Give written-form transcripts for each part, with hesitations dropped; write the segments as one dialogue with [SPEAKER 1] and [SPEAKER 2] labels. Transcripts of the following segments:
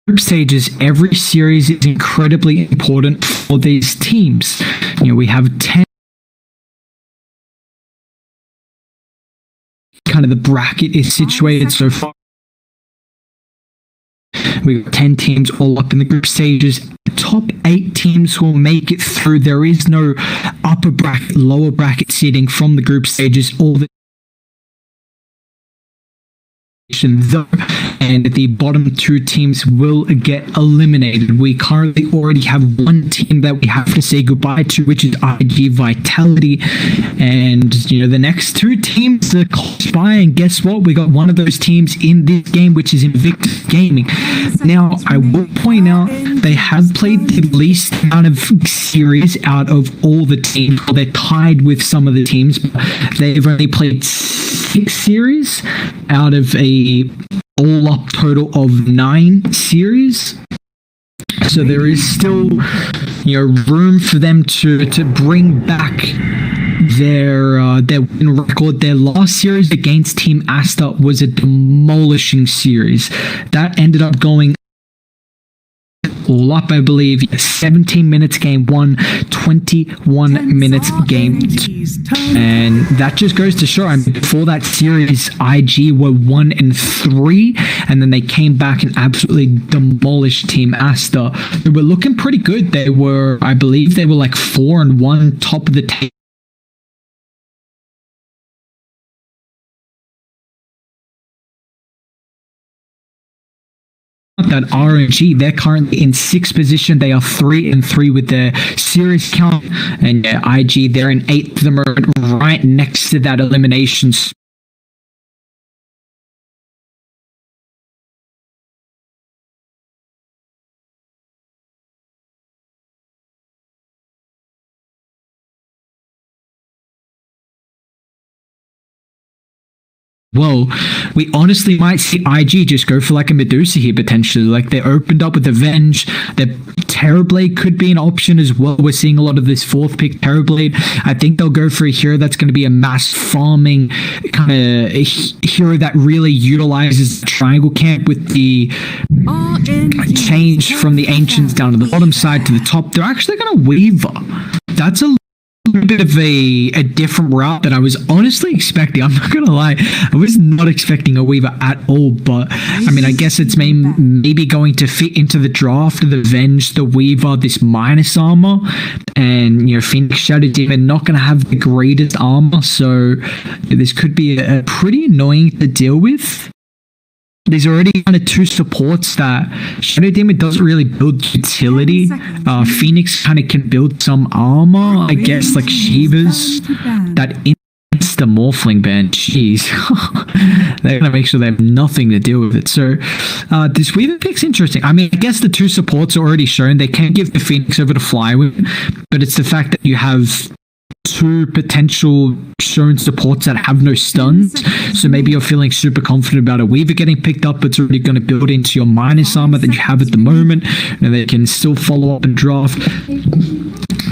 [SPEAKER 1] group stages, every series is incredibly important for these teams. We have 10. Kind of the bracket is situated so far. We've got 10 teams all up in the group stages. The top 8 teams will make it through. There is no upper bracket, lower bracket seeding from the group stages. All the though, and the bottom 2 teams will get eliminated. We currently already have one team that we have to say goodbye to, which is IG Vitality, and the next 2 teams are close by, and guess what, we got one of those teams in this game, which is Invictus Gaming. Now I will point out they have played the least amount of series out of all the teams. Well, they're tied with some of the teams, but they've only played 6 series out of a all up total of 9 series. So there is still room for them to bring back their win record. Their last series against Team Asta was a demolishing series that ended up going all up, I believe, 17 minutes game 1, 21 minutes game 2. And that just goes to show, before that series, IG were 1-3, and then they came back and absolutely demolished Team Asta. They were looking pretty good. They were, I believe, they were like 4-1, top of the table. That RNG, they're currently in 6th position. They are 3-3 with their series count, and IG, they're in 8th at the moment, right next to that elimination. Well, we honestly might see IG just go for like a Medusa here potentially. Like, they opened up with Avenge. Their Terrorblade could be an option as well. We're seeing a lot of this 4th pick Terrorblade. I think they'll go for a hero that's going to be a mass farming kind of hero that really utilizes the triangle camp with the change from the Ancients down to the bottom side to the top. They're actually going to Weaver. That's a bit of a different route that I was honestly expecting. I'm not gonna lie, I was not expecting a Weaver at all, but I guess it's maybe going to fit into the draft of the Venge, the Weaver, this minus armor, and Phoenix Shadow Demon not gonna have the greatest armor, so this could be a pretty annoying to deal with. There's already kind of 2 supports that Shadow Demon doesn't really build utility. Phoenix kind of can build some armor, I guess, like Shiva's. That insta-morphling band, jeez. They're going to make sure they have nothing to deal with it. So this Weaver pick's interesting. I guess the 2 supports are already shown. They can give the Phoenix over to Flywin, but it's the fact that you have 2 potential shown supports that have no stuns, so maybe you're feeling super confident about a Weaver getting picked up, but it's already going to build into your minus armor that you have at the moment, and they can still follow up and draft.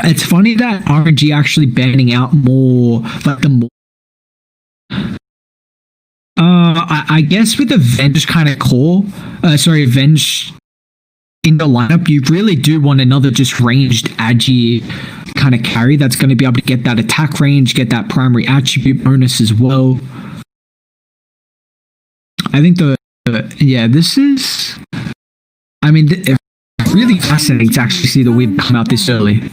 [SPEAKER 1] It's funny that RNG actually banning out more, like the more I guess with Avenge kind of core, Avenge in the lineup, you really do want another just ranged agi kind of carry that's going to be able to get that attack range, get that primary attribute bonus as well. I think this is, really fascinating to actually see the Weaver come out this early.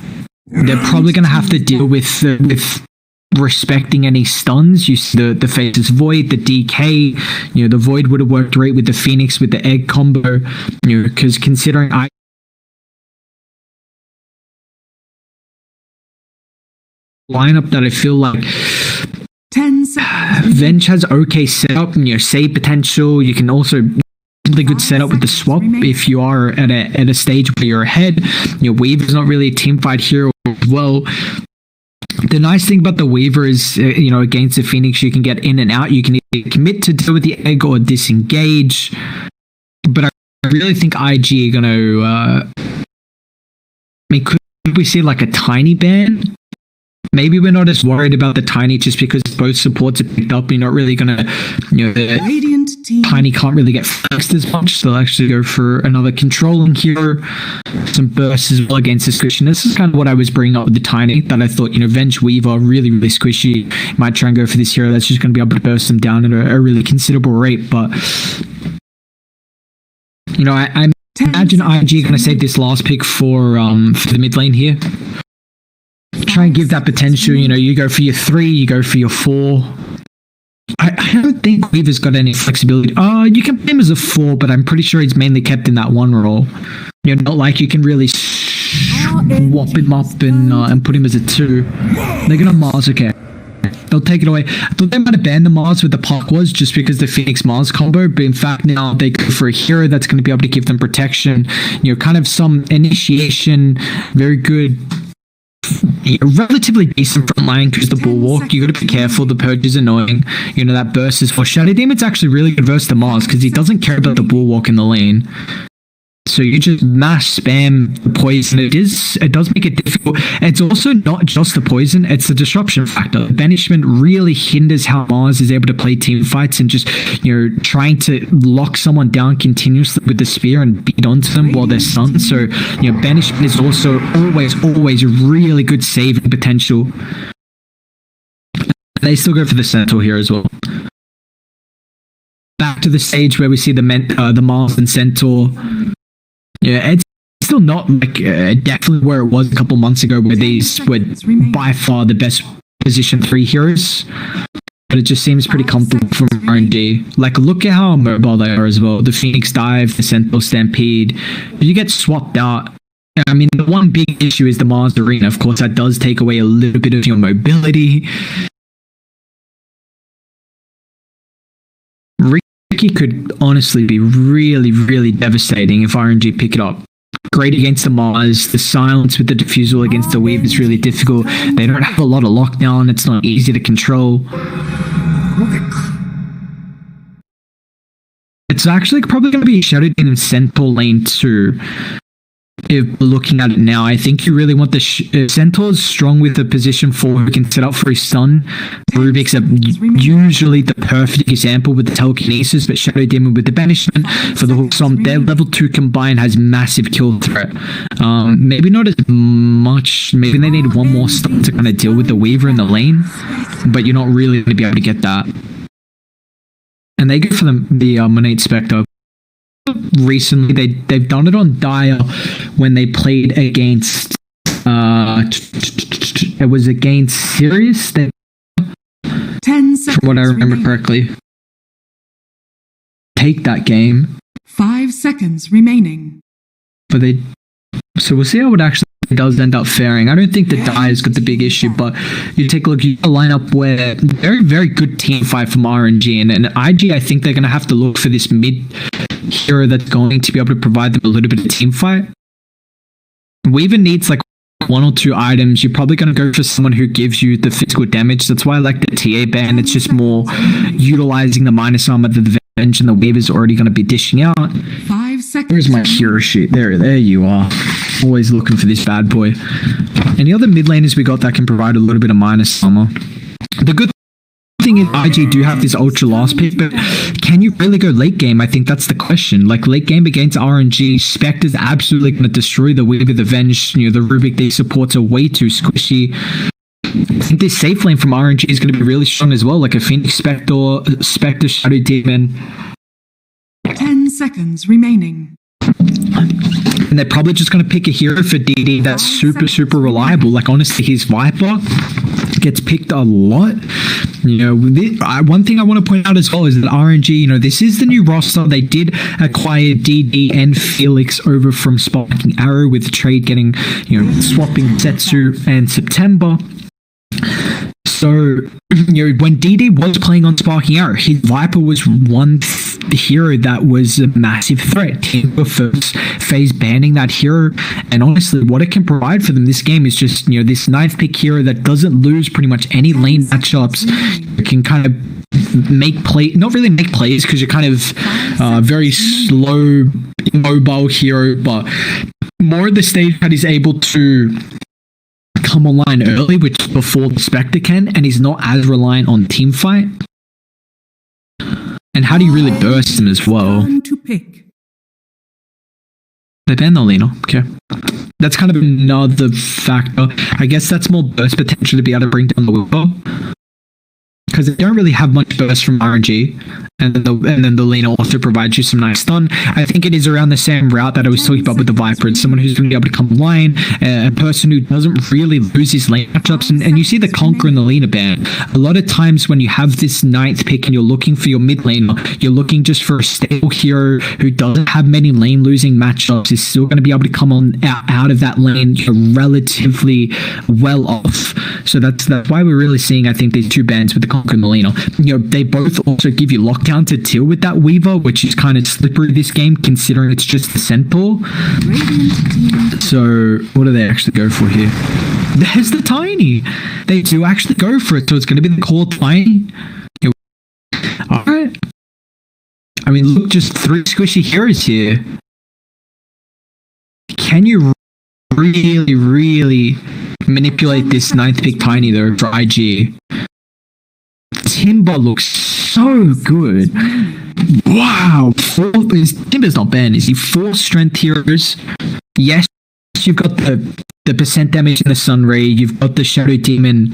[SPEAKER 1] They're probably going to have to deal with respecting any stuns. You see the Faceless Void, the DK, the Void would have worked great with the Phoenix with the egg combo, because considering lineup that I feel like
[SPEAKER 2] 10 seconds.
[SPEAKER 1] Venge has okay setup, save potential. You can also really good setup with the swap if you are at a stage where you're ahead. Weaver's not really a team fight hero as well. The nice thing about the Weaver is, against the Phoenix, you can get in and out. You can either commit to deal with the egg or disengage. But I really think IG are going to... could we see like a tiny ban? maybe we're not as worried about the Tiny just because both supports are picked up. You're not really going to, the
[SPEAKER 2] Radiant team.
[SPEAKER 1] Tiny can't really get flexed as much. So they'll actually go for another controlling hero, some bursts as well against the Squishy. This is kind of what I was bringing up with the Tiny, that I thought, Venge Weaver, really, really squishy. Might try and go for this hero that's just going to be able to burst them down at a really considerable rate. But, I imagine IG going to save this last pick for the mid lane here. Try and give that potential, you go for your 3, you go for your 4. I don't think Weaver's got any flexibility. You can play him as a 4, but I'm pretty sure he's mainly kept in that 1 role. Not like you can really swap him up and put him as a 2. They're gonna Mars, okay. They'll take it away. I thought they might have banned the Mars with the Puck was just because the Phoenix Mars combo, but in fact now they go for a hero that's going to be able to give them protection, kind of some initiation, very good, relatively decent front line because the Bulwark, you got to be careful, the Purge is annoying, that burst is for Shadow Demon's actually really good versus the Mars because he doesn't care about the Bulwark in the lane. So you just mass spam the poison. It does make it difficult. It's also not just the poison, it's the disruption factor. Banishment really hinders how Mars is able to play team fights and just, trying to lock someone down continuously with the spear and beat onto them while they're stunned. So, Banishment is also always really good saving potential. They still go for the Centaur here as well. Back to the stage where we see the Mars and Centaur. Yeah, it's still not definitely where it was a couple months ago, where these were by far the best position 3 heroes. But it just seems pretty comfortable from RNG. Look at how mobile they are as well. The Phoenix Dive, the Centaur Stampede. If you get swapped out, I mean, the one big issue is the Mars Arena. Of course, that does take away a little bit of your mobility. Ricky could honestly be really, really devastating if RNG pick it up. Great against the Mars. The silence with the Diffusal against the Weave is really difficult. They don't have a lot of lockdown. It's not easy to control. It's actually probably going to be Shadow Demon Centaur lane 2. If we're looking at it now, I think you really want the Centaur's strong with the position 4 who can set up for his stun. Rubik's usually the perfect example with the telekinesis, but Shadow Demon with the banishment for the hook stomp. Their level 2 combined has massive kill threat. Maybe not as much. Maybe they need one more stun to kind of deal with the Weaver in the lane, but you're not really going to be able to get that. And they go for the Monate Spectre. Recently they've done it on Dire when they played against it was against Sirius, 10 seconds from what I remember correctly. Take that game.
[SPEAKER 2] 5 seconds remaining.
[SPEAKER 1] But so we'll see how it actually does end up faring. I don't think the Dire's got the big issue, but you take a look, you line up where very, very good team fight from RNG and IG. I think they're going to have to look for this mid hero that's going to be able to provide them a little bit of team fight. Weaver needs 1 or 2 items. You're probably going to go for someone who gives you the physical damage. That's why I like the TA ban. It's just more utilizing the minus armor that the Venge and the Weaver's already going to be dishing out.
[SPEAKER 2] 5 seconds.
[SPEAKER 1] Where's my hero sheet? There you are. Always looking for this bad boy. Any other mid laners we got that can provide a little bit of minus armor? The good thing is IG do have this ultra last pick, but can you really go late game? I think that's the question. Late game against RNG, Spectre's absolutely going to destroy the Weaver, the Venge, the Rubik. These supports are way too squishy. I think this safe lane from RNG is going to be really strong as well, like a Phoenix Spectre, Shadow Demon.
[SPEAKER 2] 10 seconds remaining.
[SPEAKER 1] And they're probably just going to pick a hero for DD that's super, super reliable. Honestly, his Viper gets picked a lot. One thing I want to point out as well is that RNG, this is the new roster. They did acquire DD and Felix over from Sparking Arrow with the trade getting, swapping Setsu and September. So, when DD was playing on Sparking Arrow, his Viper was one hero that was a massive threat. Team were first phase banning that hero, and honestly, what it can provide for them this game is just, this 9th pick hero that doesn't lose pretty much any lane matchups. It can kind of not really make plays because you're kind of very slow, immobile hero, but more at the stage that he's able to come online early, which is before the Spectre can, and he's not as reliant on team fight. And how do you really burst him as well?
[SPEAKER 2] Turn to pick.
[SPEAKER 1] They ban the Lino. Okay. That's kind of another factor. I guess that's more burst potential to be able to bring down the Wilbur. Because they don't really have much burst from RNG, and then the Lina also provides you some nice stun. I think it is around the same route that I was talking about with the Viper. It's someone who's going to be able to come line, a person who doesn't really lose his lane matchups, and you see the Conqueror and the Lina ban. A lot of times when you have this 9th pick and you're looking for your mid laner, you're looking just for a stable hero who doesn't have many lane losing matchups, is still going to be able to come on out of that lane relatively well off. So that's why we're really seeing, I think, these two bans with the Conqueror and the Lina. You know, they both also give you lockdown to deal with that Weaver, which is kind of slippery this game, considering it's just the Centaur. So, what do they actually go for here? There's the Tiny. They do actually go for it, so it's going to be the core Tiny. Alright. I mean, look, just 3 squishy heroes here. Can you really manipulate this 9th pick Tiny though for IG? Timber looks so good. Wow. Timber's not banned, is he? 4 strength heroes. Yes, you've got the percent damage in the Sun Ray. You've got the Shadow Demon.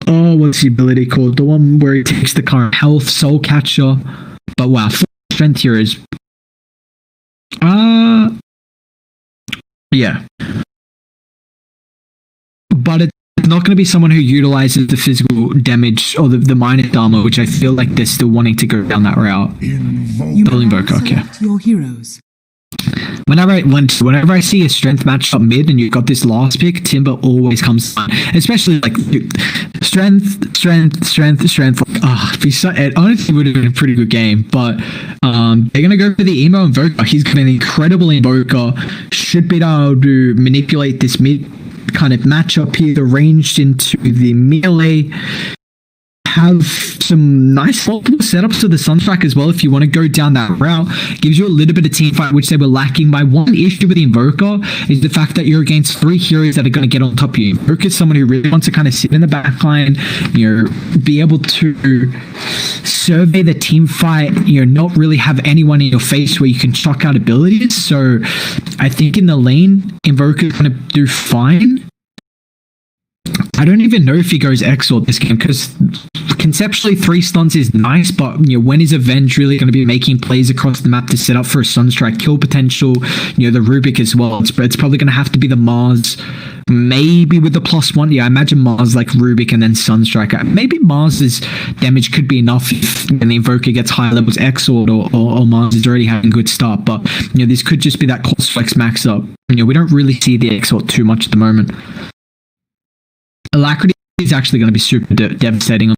[SPEAKER 1] What's the ability called? The one where he takes the current health, Soul Catcher. But wow, 4 strength heroes. Yeah. But it's not going to be someone who utilizes the physical damage or the minus armor, which I feel like they're still wanting to go down that route.
[SPEAKER 2] You
[SPEAKER 1] The
[SPEAKER 2] may
[SPEAKER 1] Invoker, okay.
[SPEAKER 2] select your heroes.
[SPEAKER 1] Whenever I see a strength matchup mid and you've got this last pick, Timber always comes on. Especially like strength. It honestly would have been a pretty good game, but they're gonna go for the emo Invoker. He's got an incredible Invoker. Should be able to manipulate this mid kind of matchup here, arranged into the melee. Have some nice multiple setups to the Sunstrike as well if you want to go down that route. Gives you a little bit of team fight, which they were lacking. My one issue with the Invoker is the fact that you're against 3 heroes that are going to get on top of you. Invoker is someone who really wants to kind of sit in the back line, be able to survey the team fight, not really have anyone in your face where you can chuck out abilities. So I think in the lane, Invoker is going to do fine. I don't even know if he goes Exort this game, because conceptually 3 stuns is nice, but when is Avenge really going to be making plays across the map to set up for a Sunstrike kill potential? The Rubik as well. It's probably going to have to be the Mars, maybe with the +1. Yeah, I imagine Mars like Rubik and then Sunstrike. Maybe Mars's damage could be enough if the Invoker gets high levels Exort or Mars is already having a good start. But this could just be that cost flex max up. We don't really see the Exort too much at the moment. Alacrity is actually going to be super devastating on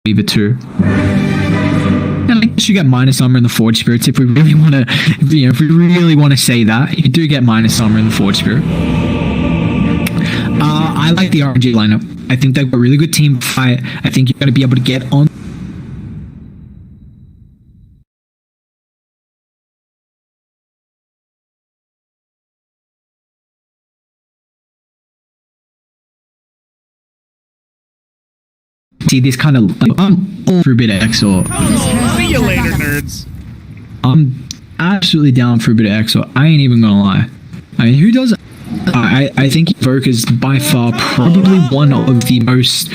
[SPEAKER 1] Weaver too. And I guess you get minus armor in the Forge Spirits if we really want to, if we really want to say that. You do get minus armor in the Forge Spirit. I like the RNG lineup. I think they've got a really good team fight. I think you're going to be able to get on. See this kind of I'm all for a bit of Exort.
[SPEAKER 3] See you later, nerds.
[SPEAKER 1] I'm absolutely down for a bit of Exort. I ain't even gonna lie. I mean, who does? I think Invoker is by far probably one of the most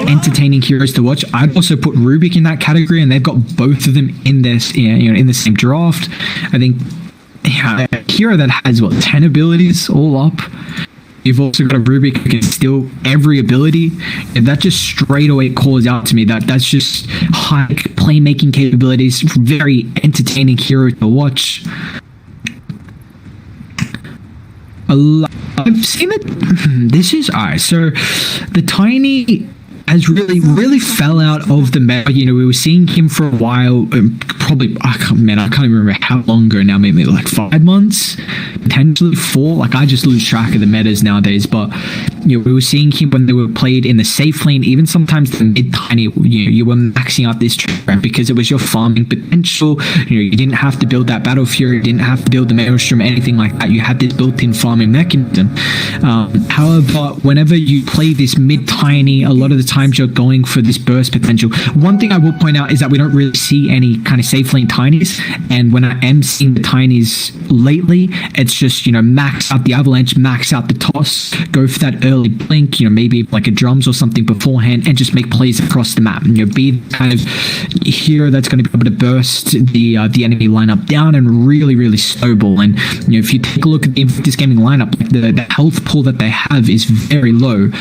[SPEAKER 1] entertaining heroes to watch. I'd also put Rubik in that category, and they've got both of them in this, in the same draft. I think a hero that has 10 abilities all up. You've also got a Rubik who can steal every ability. And that just straight away calls out to me that's just high playmaking capabilities. Very entertaining hero to watch. I've seen it. This is alright. So the Tiny has really fell out of the meta. You know, we were seeing him for a while, probably, I can't even remember how long ago now, maybe like 5 months, potentially 4. Like, I just lose track of the metas nowadays, but, you know, we were seeing him when they were played in the safe lane, even sometimes the mid-tiny, you were maxing out this trap because it was your farming potential. You know, you didn't have to build that Battle Fury, you didn't have to build the Maelstrom, anything like that. You had this built-in farming mechanism. However, whenever you play this mid-tiny, a lot of the times you're going for this burst potential. One thing I will point out is that we don't really see any kind of safe lane tinies, and when I am seeing the tinies lately, it's just, you know, max out the avalanche, max out the toss, go for that early blink, you know, maybe like a drums or something beforehand, and just make plays across the map. And, you know, be the kind of hero that's going to be able to burst the enemy lineup down and really snowball. And, you know, if you take a look at the Invictus Gaming lineup, like the health pool that they have is very low.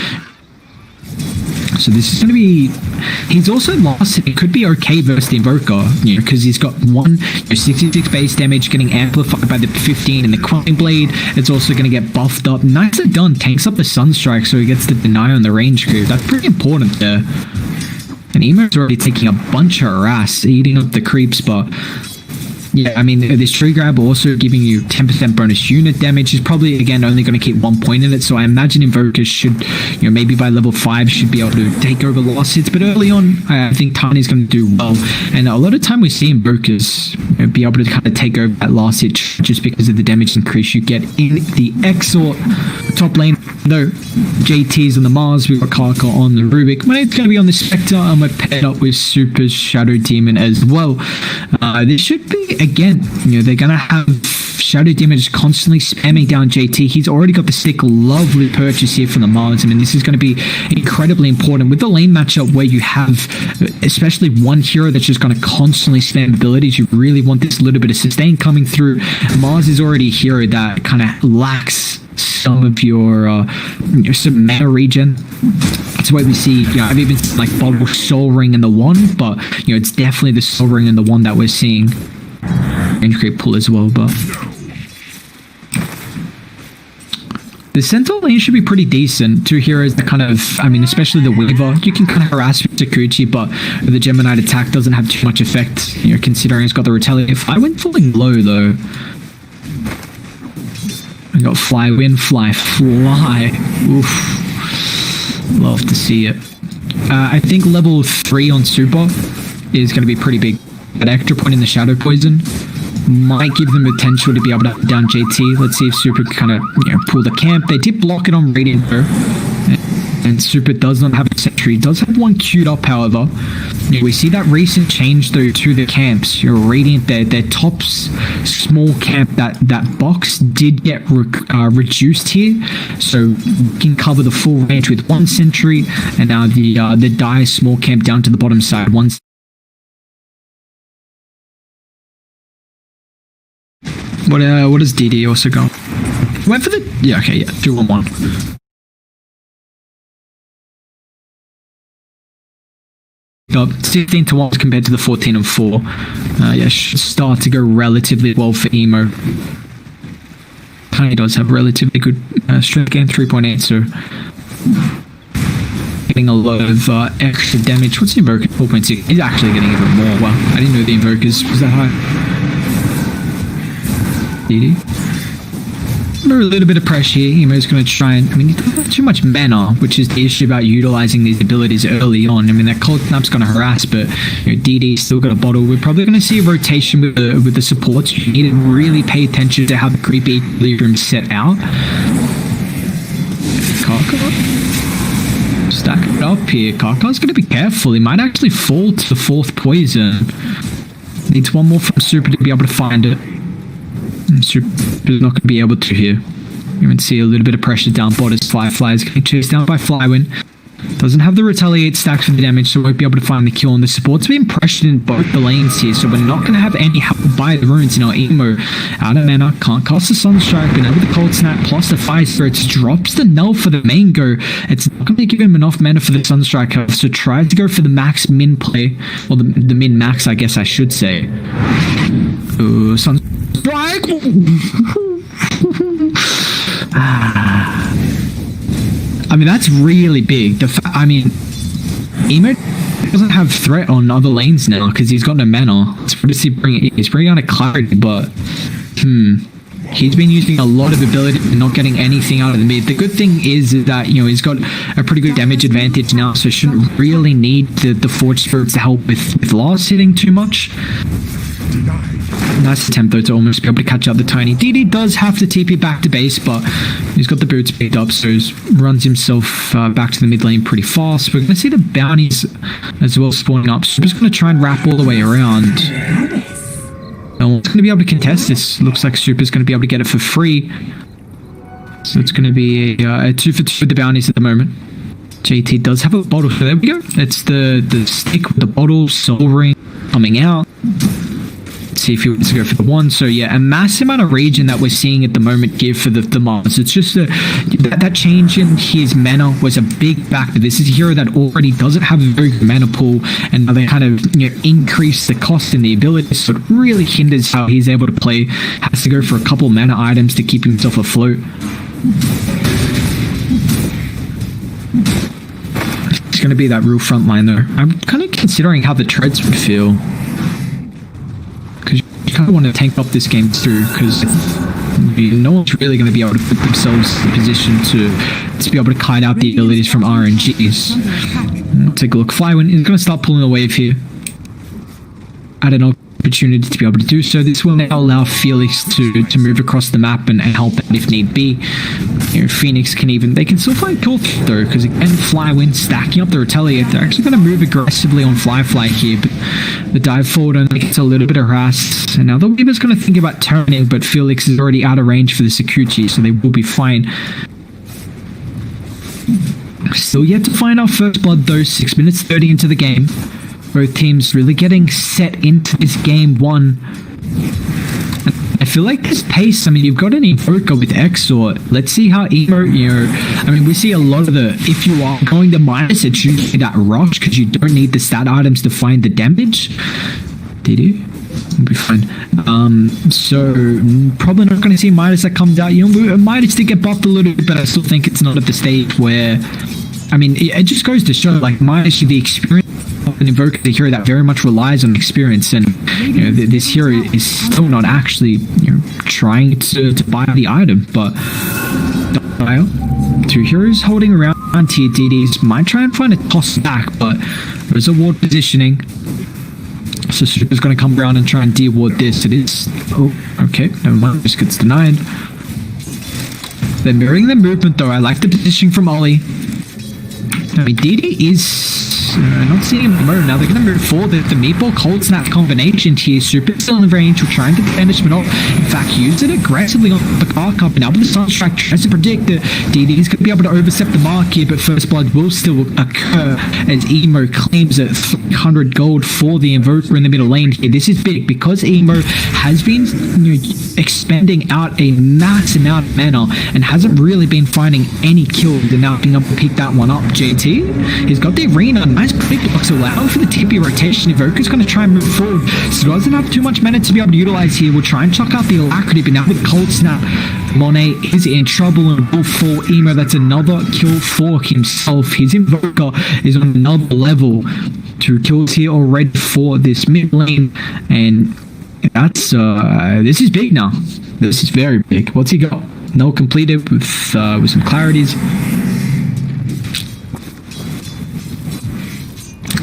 [SPEAKER 1] So this is going to be... He's also lost. It could be okay versus the Invoker, you know, because he's got 66 base damage getting amplified by the 15 and the Quelling Blade. It's also going to get buffed up. Nicely done. Tanks up the Sunstrike so he gets the deny on the range creep. That's pretty important there. And Emo's already taking a bunch of harass, eating up the creeps, but... Yeah, I mean, this tree grab also giving you 10% bonus unit damage is probably, again, only going to keep 1 point in it. So I imagine Invokers should, you know, maybe by level 5 should be able to take over last hits. But early on, I think Tiny's going to do well. And a lot of time we see Invokers, you know, be able to kind of take over that last hit just because of the damage increase you get in the Exort top lane. Though JT's on the Mars, we've got Karka on the Rubik. But it's going to be on the Spectre, and we're paired up with Super's Shadow Demon as well. This should be, again, you know, they're going to have Shadow Demon just constantly spamming down JT. He's already got the sick, lovely purchase here from the Mars. I mean, this is going to be incredibly important with the lane matchup where you have especially one hero that's just going to constantly spam abilities. You really want this little bit of sustain coming through. Mars is already a hero that kind of lacks some of your some mana regen. That's why we see, you know, I've even seen like Bottle Soul Ring in the 1, but, you know, it's definitely the Soul Ring in the 1 that we're seeing. Range creep pull as well, but the Sentinel lane should be pretty decent. 2 heroes that kind of, I mean, especially the Weaver, you can kind of harass with Sakuchi, but the Gemini attack doesn't have too much effect, you know, considering it's got the Retaliate. If I went falling low though, I got Fly Win, Fly. Oof. Love to see it. I think level 3 on Super is going to be pretty big. That extra point in the Shadow Poison might give them potential to be able to hunt down JT. Let's see if Super can kind of, you know, pull the camp. They did block it on Radiant though, and Super does not have a sentry. It does have one queued up, however. You know, we see that recent change though to the camps. Your Radiant, their top small camp, that box did get reduced here, so we can cover the full range with 1 sentry, and now the Dire small camp down to the bottom side. What does DD also go? Went for the... Yeah, okay, yeah. 2-1-1. Got 16-1 compared to the 14-4. Yeah, should start to go relatively well for Emo. Tiny does have relatively good strength gain, 3.8, so... Getting a lot of extra damage. What's the Invoker? 4.6. He's actually getting even more. Wow, I didn't know the Invokers was that high. Under a little bit of pressure here, Emo's going to try and... I mean, he doesn't have too much mana, which is the issue about utilizing these abilities early on. I mean, that Cold Snap's going to harass, but, you know, DD's still got a bottle. We're probably going to see a rotation with the supports. You need to really pay attention to how the creepy equilibrium's set out. Karka? Stack it up here. Karka's going to be careful. He might actually fall to the 4th poison. Needs 1 more from Super to be able to find it. Super's not going to be able to here. You can see a little bit of pressure down bot as Fly is getting chased down by Flywin. Doesn't have the Retaliate stacks for the damage, so won't be able to find the kill. And the support's been pressured in both the lanes here, so we're not going to have any help by the runes. You know, Emo out of mana, can't cast the Sunstrike, and over the Cold Snap plus the Fire Spirits drops the null for the main go. It's not going to give him enough mana for the Sunstrike, so tries to go for the max min play, or the min max, I guess I should say. Ooh, Sunstrike. I mean, that's really big. I mean, Emo doesn't have threat on other lanes now because he's got no mana. It's he's bringing out a clarity, but he's been using a lot of ability and not getting anything out of the mid. The good thing is that, you know, he's got a pretty good damage advantage now, so shouldn't really need the Forge Spirits to help with last hitting too much. Nice attempt though to almost be able to catch up the Tiny. DD does have to TP back to base, but he's got the boots picked up, so he runs himself back to the mid lane pretty fast. We're going to see the bounties as well spawning up, so we're just going to try and wrap all the way around. No one's going to be able to contest this. Looks like Super's going to be able to get it for free. So it's going to be a 2 for 2 with the bounties at the moment. JT does have a bottle, so there we go. It's the stick with the bottle, soul ring coming out. Let's see if he wants to go for the one. So yeah, a massive amount of regen that we're seeing at the moment here for the Mars. It's just that change in his mana was a big factor. This is a hero that already doesn't have a very good mana pool, and now they kind of, you know, increase the cost in the ability, so it really hinders how he's able to play. Has to go for a couple mana items to keep himself afloat. It's going to be that real front line though. I'm kind of considering how the treads would feel, because you kind of want to tank up this game through, because no one's really going to be able to put themselves in a position to be able to kite out the abilities from RNGs. Take a look. Flywind is going to start pulling the wave here. At an opportunity to be able to do so. This will now allow Felix to move across the map and help out if need be. You know, Phoenix they can still find kill though, because again, Flywind stacking up the Retaliate. They're actually going to move aggressively on Fly here, but the dive forward only gets a little bit harassed. And now the Weaver's going to think about turning, but Felix is already out of range for the Sakuchi, so they will be fine. Still yet to find our first blood though, 6 minutes 30 into the game. Both teams really getting set into this game one. I feel like this pace, I mean, you've got an Invoker with Exort. Let's see how Emo, you know, I mean, we see a lot of the, if you are going to minus, it's usually that rush, because you don't need the stat items to find the damage. Did you? We'll be fine. So probably not going to see Midas that comes out. You know, Midas did get buffed a little bit, but I still think it's not at the stage where, I mean, it just goes to show, like, Midas, the experience of an Invoker, the hero that very much relies on experience, and, you know, this hero is still not actually, you know, trying to buy the item, but two heroes holding around tier DDs might try and find a toss back, but there's a ward positioning. So Super's going to come around and try and de-ward this. It is... Oh, okay. Never mind. Just gets denied. They're mirroring the movement, though. I like the positioning from Ollie. I mean, DD is... not seeing him move. Now they're going to move forward. The Meatball Cold Snap combination here. Super still in range. We're trying to banishment off. In fact, use it aggressively on the car cup. And now with the Sunstrike, tries to predict that DD is going to be able to overstep the mark here, but First Blood will still occur as Emo claims at 300 gold for the Invoker in the middle lane here. This is big because Emo has been, you know, expending out a mass amount of mana and hasn't really been finding any kills, and now being able to pick that one up. JT, he's got the arena. Nice pick box, allowing for the TP rotation. Invoker's going to try and move forward, so doesn't have too much mana to be able to utilize here. We'll try and chuck out the Alacrity, but now with Cold Snap, Monet is in trouble and will fall. Emo, that's another kill for himself. His Invoker is on another level. 2 kills here already for this mid lane, and that's this is big now. This is very big. What's he got? No completed with some clarities.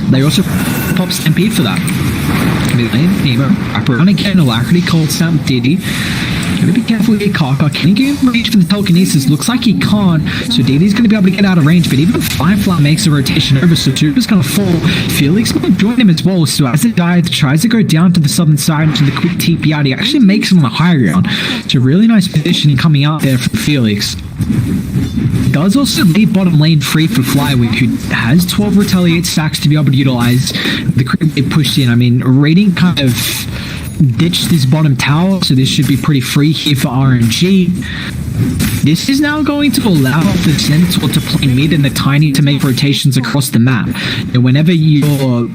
[SPEAKER 1] They also pop Stampede for that. Mid lane, Emo, wrap around again, Alacrity, Cold Snap, Diddy. Gotta be careful here, Kaka. Can he get in range for the telekinesis? Looks like he can't, so Diddy's gonna be able to get out of range, but even Firefly makes a rotation over, so Tuba's gonna fall. Felix will join him as well, so as the dive tries to go down to the southern side into the quick TP out, he actually makes him on the high ground. It's a really nice positioning coming out there from Felix. Does also leave bottom lane free for Flywing, who has 12 Retaliate stacks to be able to utilize. The quick they pushed in, I mean, Radiant kind of ditched this bottom tower, so this should be pretty free here for RNG. This is now going to allow the Centaur to play mid and the Tiny to make rotations across the map. And whenever you're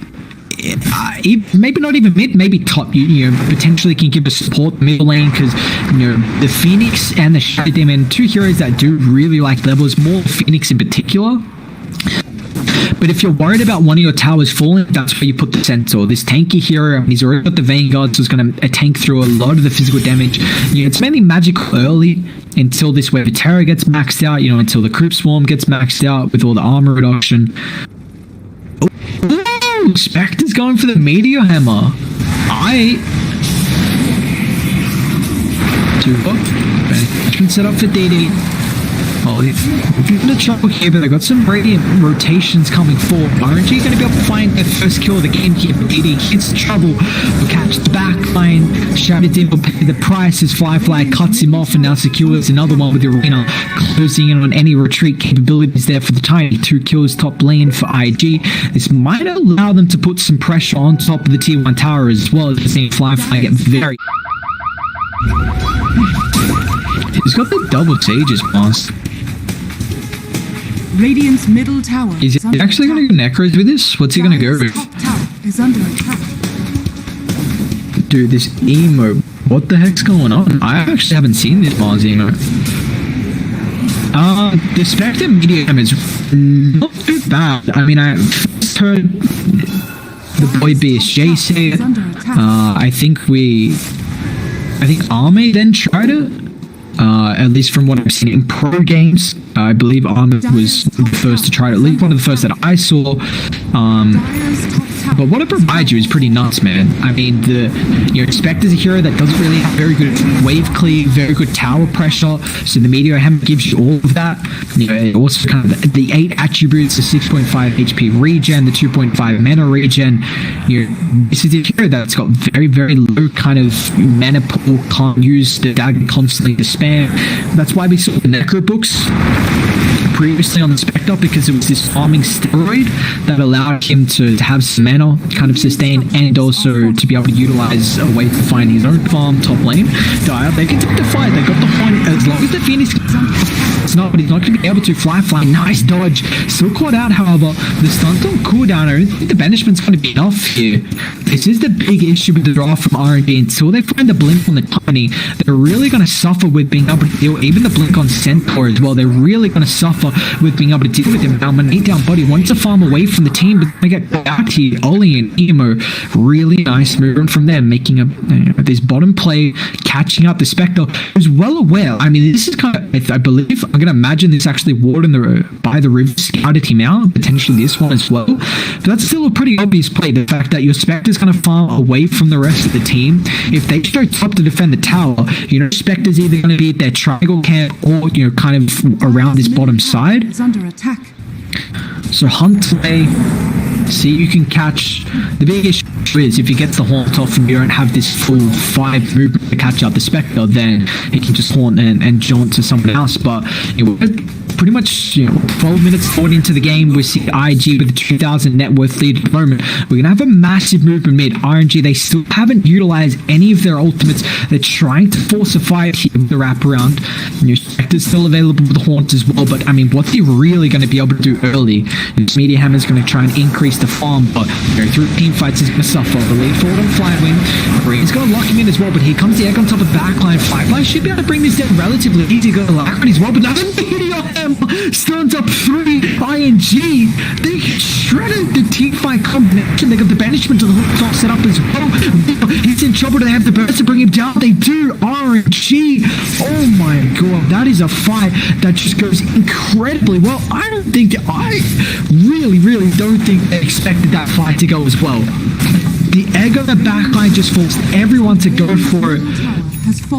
[SPEAKER 1] maybe not even mid, maybe top, you know, potentially can give a support middle lane, because, you know, the Phoenix and the Shadow Demon, two heroes that do really like levels, more Phoenix in particular. But if you're worried about one of your towers falling, that's where you put the Centaur. This tanky hero, I mean, he's already got the Vanguard, so it's going to tank through a lot of the physical damage. You know, it's mainly magical early until this Wave of Terror gets maxed out, you know, until the Crypt Swarm gets maxed out with all the armor reduction. Oh, Spectre's going for the Meteor Hammer. Banishment set up for DD. Oh, they're in trouble here, but they've got some radiant rotations coming forward. RNG going to be able to find their first kill of the game here, but DD hits trouble. Will catch the back line. Shattered Din will pay the price as Firefly cuts him off and now secures another one with the Arena, closing in on any retreat capabilities there for the tiny 2 kills top lane for IG. This might allow them to put some pressure on top of the tier 1 tower as well, as seeing Firefly get very... He's got the double Sages boss.
[SPEAKER 2] Radiant's middle tower.
[SPEAKER 1] Is he actually going to go Necros with this? What's he going to go with?
[SPEAKER 2] Top tower is under attack.
[SPEAKER 1] Dude, this emo. What the heck's going on? I actually haven't seen this Mars emo. The Spectre medium is not too bad. I mean, I first heard the boy BSJ say it. I think Arme then tried it. At least from what I've seen in pro games, I believe Ahmed was the first to try it, at least one of the first that I saw. But what it provides you is pretty nuts, man. I mean, you expect as a hero that doesn't really have very good wave clear, very good tower pressure, so the Meteor Hammer gives you all of that. You know, it also kind of the 8 attributes, the 6.5 HP regen, the 2.5 mana regen. You know, this is a hero that's got very, very low kind of mana pool, can't use the dagger constantly to spam. That's why we saw the Necro books previously on the Spectre, because it was this farming steroid that allowed him to have some mana kind of sustain, and also to be able to utilize a way to find his own farm top lane. They can take the fight. They got the point. As long as the Phoenix it's not, but he's not going to be able to fly. Nice dodge. Still caught out, however. The stunt on cooldown, I don't think the banishment's going to be enough here. This is the big issue with the draw from RNG. Until they find the blink on the tiny, they're really going to suffer with being able to deal. Even the blink on Centaur as well, they're really going to suffer with being able to deal with him. Now, my 8-down body wants to farm away from the team, but they get back here. Oli and Emo, really nice movement from them, making this bottom play, catching up the Spectre, who's well aware. I mean, this is kind of, I believe, I'm going to imagine this actually Ward by the river scouted him out, potentially this one as well. But that's still a pretty obvious play, the fact that your Spectre's going to farm away from the rest of the team. If they go top to defend the tower, you know, Spectre's either going to be at their triangle camp or, you know, kind of around this bottom side.
[SPEAKER 2] Is under attack.
[SPEAKER 1] So hunt away, see you can catch. The big issue is if he gets the haunt off and you don't have this full 5 movement to catch out the Spectre, then he can just haunt and jaunt to someone else. But you know, pretty much, you know, 12 minutes forward into the game, we see IG with a 2,000 net worth lead at the moment. We're going to have a massive movement mid. RNG, they still haven't utilized any of their ultimates. They're trying to force a fight here with the wraparound. New Spectre's still available with the haunt as well, but I mean, what's he really going to be able to do early? This Meteor Hammer is going to try and increase the farm, but you know, through team fights, he's going to suffer. The lead forward on Flywing. Green's going to lock him in as well, but here comes the egg on top of the backline. Firefly should be able to bring this down relatively easy. Got a Lacron as well, but now the Meteor Hammer stuns up 3 ING. They shredded the team fight combination. They got the banishment to the hook off set up as well. He's in trouble. Do they have the burst to bring him down? They do. RNG. Oh my god, that is a fight that just goes incredibly well. I really don't think they expected that fight to go as well. The egg on the backline just forced everyone to go for it.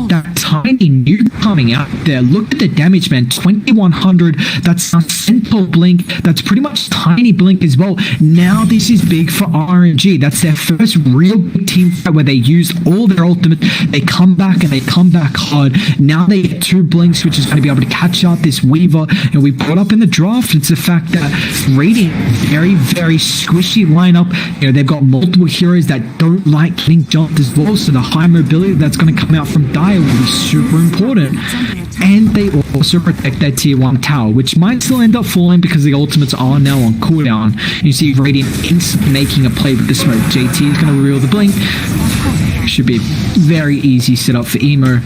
[SPEAKER 1] That tiny nuke coming out there. Look at the damage, man. 2100. That's a Centaur blink. That's pretty much tiny blink as well. Now this is big for RNG. That's their first real big team fight where they use all their ultimate. They come back and they come back hard. Now they get 2 blinks, which is going to be able to catch out this Weaver. And we brought up in the draft, it's the fact that Radiant, very, very squishy lineup. You know, they've got multiple heroes that don't like getting jumped as well. So the high mobility that's going to come out from Dire will be super important. And they also protect their tier 1 tower, which might still end up falling because the ultimates are now on cooldown. You see Radiant instantly making a play with the smoke. JT is going to reel the blink. Should be a very easy setup for Emo.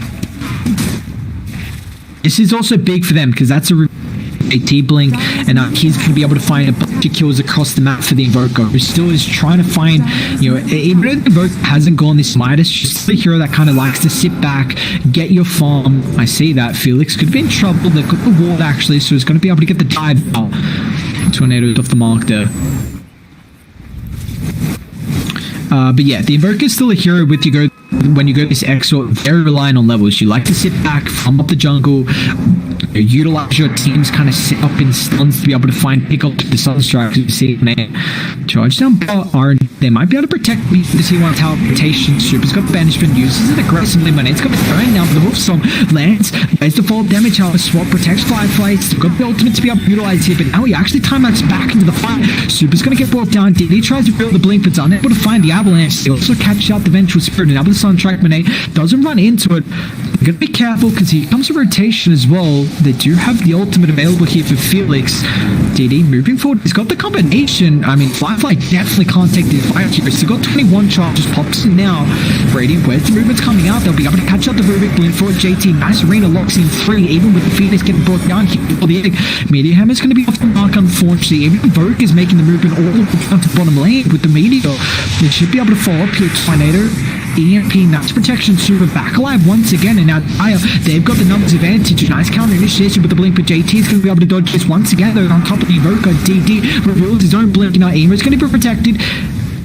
[SPEAKER 1] This is also big for them because that's a AT blink, and he's going to be able to find a bunch of kills across the map for the Invoker, who still is trying to find, even though the Invoker hasn't gone this Midas, just the hero that kind of likes to sit back, get your farm. I see that. Felix could be in trouble. They've got the ward actually, so he's going to be able to get the dive out. Tornadoes off the mark there. But yeah, the Invoker is still a hero when you go this Exort, very reliant on levels. You like to sit back, farm up the jungle, utilize your team's kind of set up in stuns to be able to pick up the Sunstrike. You see man, charge down bot, they might be able to protect me because he wants tower rotation. Super's got banishment, uses it aggressively. Manet's got the throwing down for the hoof song, lands, there's the fall damage, how a swap protects Firefly, still got the ultimate to be able to utilize here, but now he actually time-outs back into the fight. Super's gonna get brought down, DD tries to build the blink, but's unable to find the avalanche. He also catches out the Vengeful Spirit, and now with the Sunstrike, Manet doesn't run into it. You're gonna be careful because he comes to rotation as well. They do have the ultimate available here for Felix. DD moving forward, he's got the combination. I mean, Firefly definitely can't take the fight here. He's got 21 charges, pops in now. Radiant, where's the movement's coming out? They'll be able to catch up the Rubik, blink forward JT. Nice arena, locks in 3, even with the Phoenix getting brought down here for the egg. Meteor Hammer's going to be off the mark, unfortunately. Even Vogue is making the movement all the way down to bottom lane with the Meteor. They should be able to follow up here. Tornado, EMP, nice protection, Super back alive once again, and now they've got the numbers advantage. Nice counter initiation with the blink, but JT is going to be able to dodge this once again. They're on top of the Evoker. DD reveals his own blink. Now Emo's going to be protected.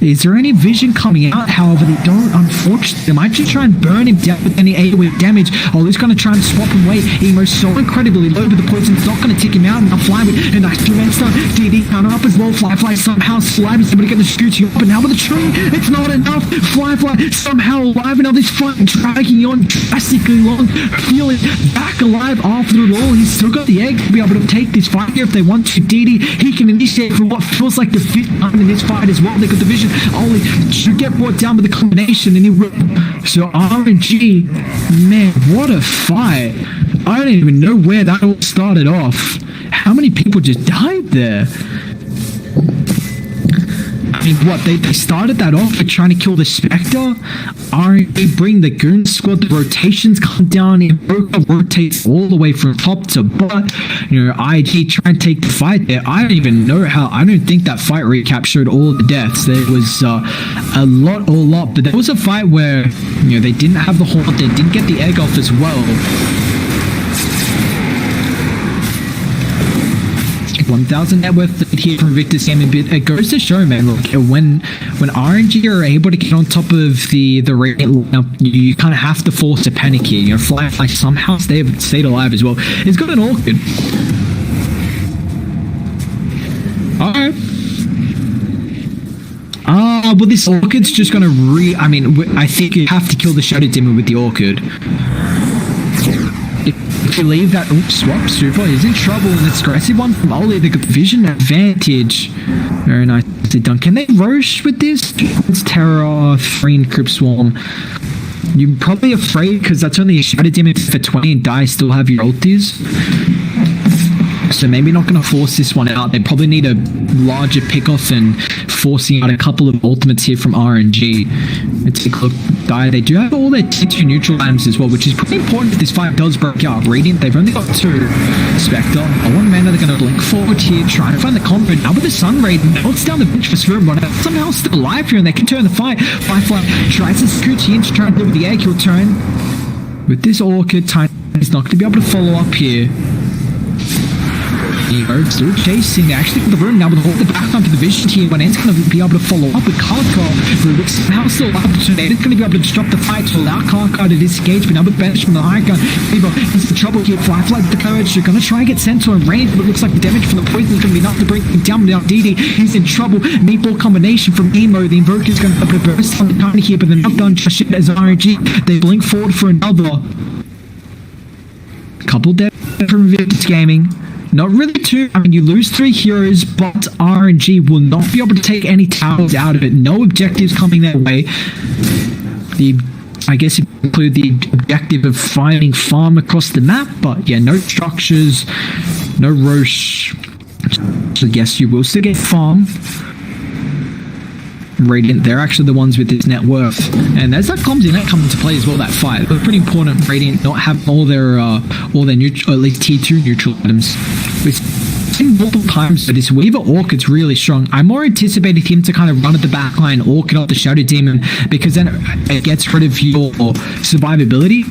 [SPEAKER 1] Is there any vision coming out? However, they don't, unfortunately. They might just try and burn him down with any AoE damage. He's going to try and swap him away. Emo's so incredibly low, but the poison's not going to tick him out. And now Fly with a nice two-man stun. DD counter up as well. Firefly somehow alive. He's able to get the scooty up, and now with the tree, it's not enough. Firefly somehow alive, and now this fight dragging on drastically long. Feeling back alive after it all. He's still got the egg to be able to take this fight here if they want to. DD, he can initiate for what feels like the 5th time in this fight as well. They got the vision. Only should get brought down with the combination, and he will. So RNG, man, what a fight! I don't even know where that all started off. How many people just died there? I mean, what, they started that off with trying to kill the Spectre? RNG bring the Goon Squad, the rotations come down, Invoker rotates all the way from top to bottom. IG try and take the fight there. I don't even know how, I don't think that fight recap showed all the deaths. There was a lot, but there was a fight where, they didn't have the haunt, they didn't get the egg off as well. 1,000 net worth here from Victor's gaming bit. It goes to show, man, look, when RNG are able to get on top of the Radiant lineup, you kind of have to force a panic here. Firefly somehow stayed alive as well. He's got an Orchid. Alright. Well, this Orchid's just gonna I think you have to kill the Shadow Demon with the Orchid. If you leave that, swap Super, he's in trouble, and it's aggressive one from Oli. They got vision advantage. Very nicely done. Can they Roche with this? It's Terror, 3 and Crypt Swarm. You're probably afraid because that's only a Shadow Demon for 20 and die, still have your ultis. So maybe not going to force this one out. They probably need a larger pickoff and forcing out a couple of ultimates here from RNG. Let's take a look. They do have all their T2 neutral items as well, which is pretty important if this fight does break out. Radiant, they've only got 2. Spectre, one mana, they're going to blink forward here, trying to find the combo. Now with the Sun Raid, melts down the bench for Spirit Runner. Somehow still alive here, and they can turn the fight. Firefly tries to scoot in to try and deliver the egg. He'll turn. With this Orchid, Time is not going to be able to follow up here. Still chasing. They actually got the room now with all the background to the vision here. When it's going to be able to follow up with Karkar. Rubik's now still up. Tornado's going to be able to disrupt the fight to allow Karkar to disengage. But now with bench from the high gun, Beaver is the trouble here. Firefly with the courage. They're going to try and get Centaur and range, but it looks like the damage from the poison is going to be enough to bring him down. Now DD, he's in trouble. Meatball combination from Emo. The Invoker is going to burst on the tiny here, but they're not done just yet as RNG. They blink forward for another. Couple dead from Victor's Gaming. Not really too. You lose 3 heroes, but RNG will not be able to take any towers out of it. No objectives coming their way. I guess it include the objective of finding farm across the map, but yeah, no structures, no Roche. So yes, you will still get farm. Radiant, they're actually the ones with this net worth, and there's that comms in that come into play as well. That fight, it's pretty important. Radiant not have all their neutral, at least T2 neutral items. We've seen multiple times, but this Weaver Orchid's really strong. I'm more anticipating him to kind of run at the back line, Orchid off the Shadow Demon, because then it gets rid of your survivability.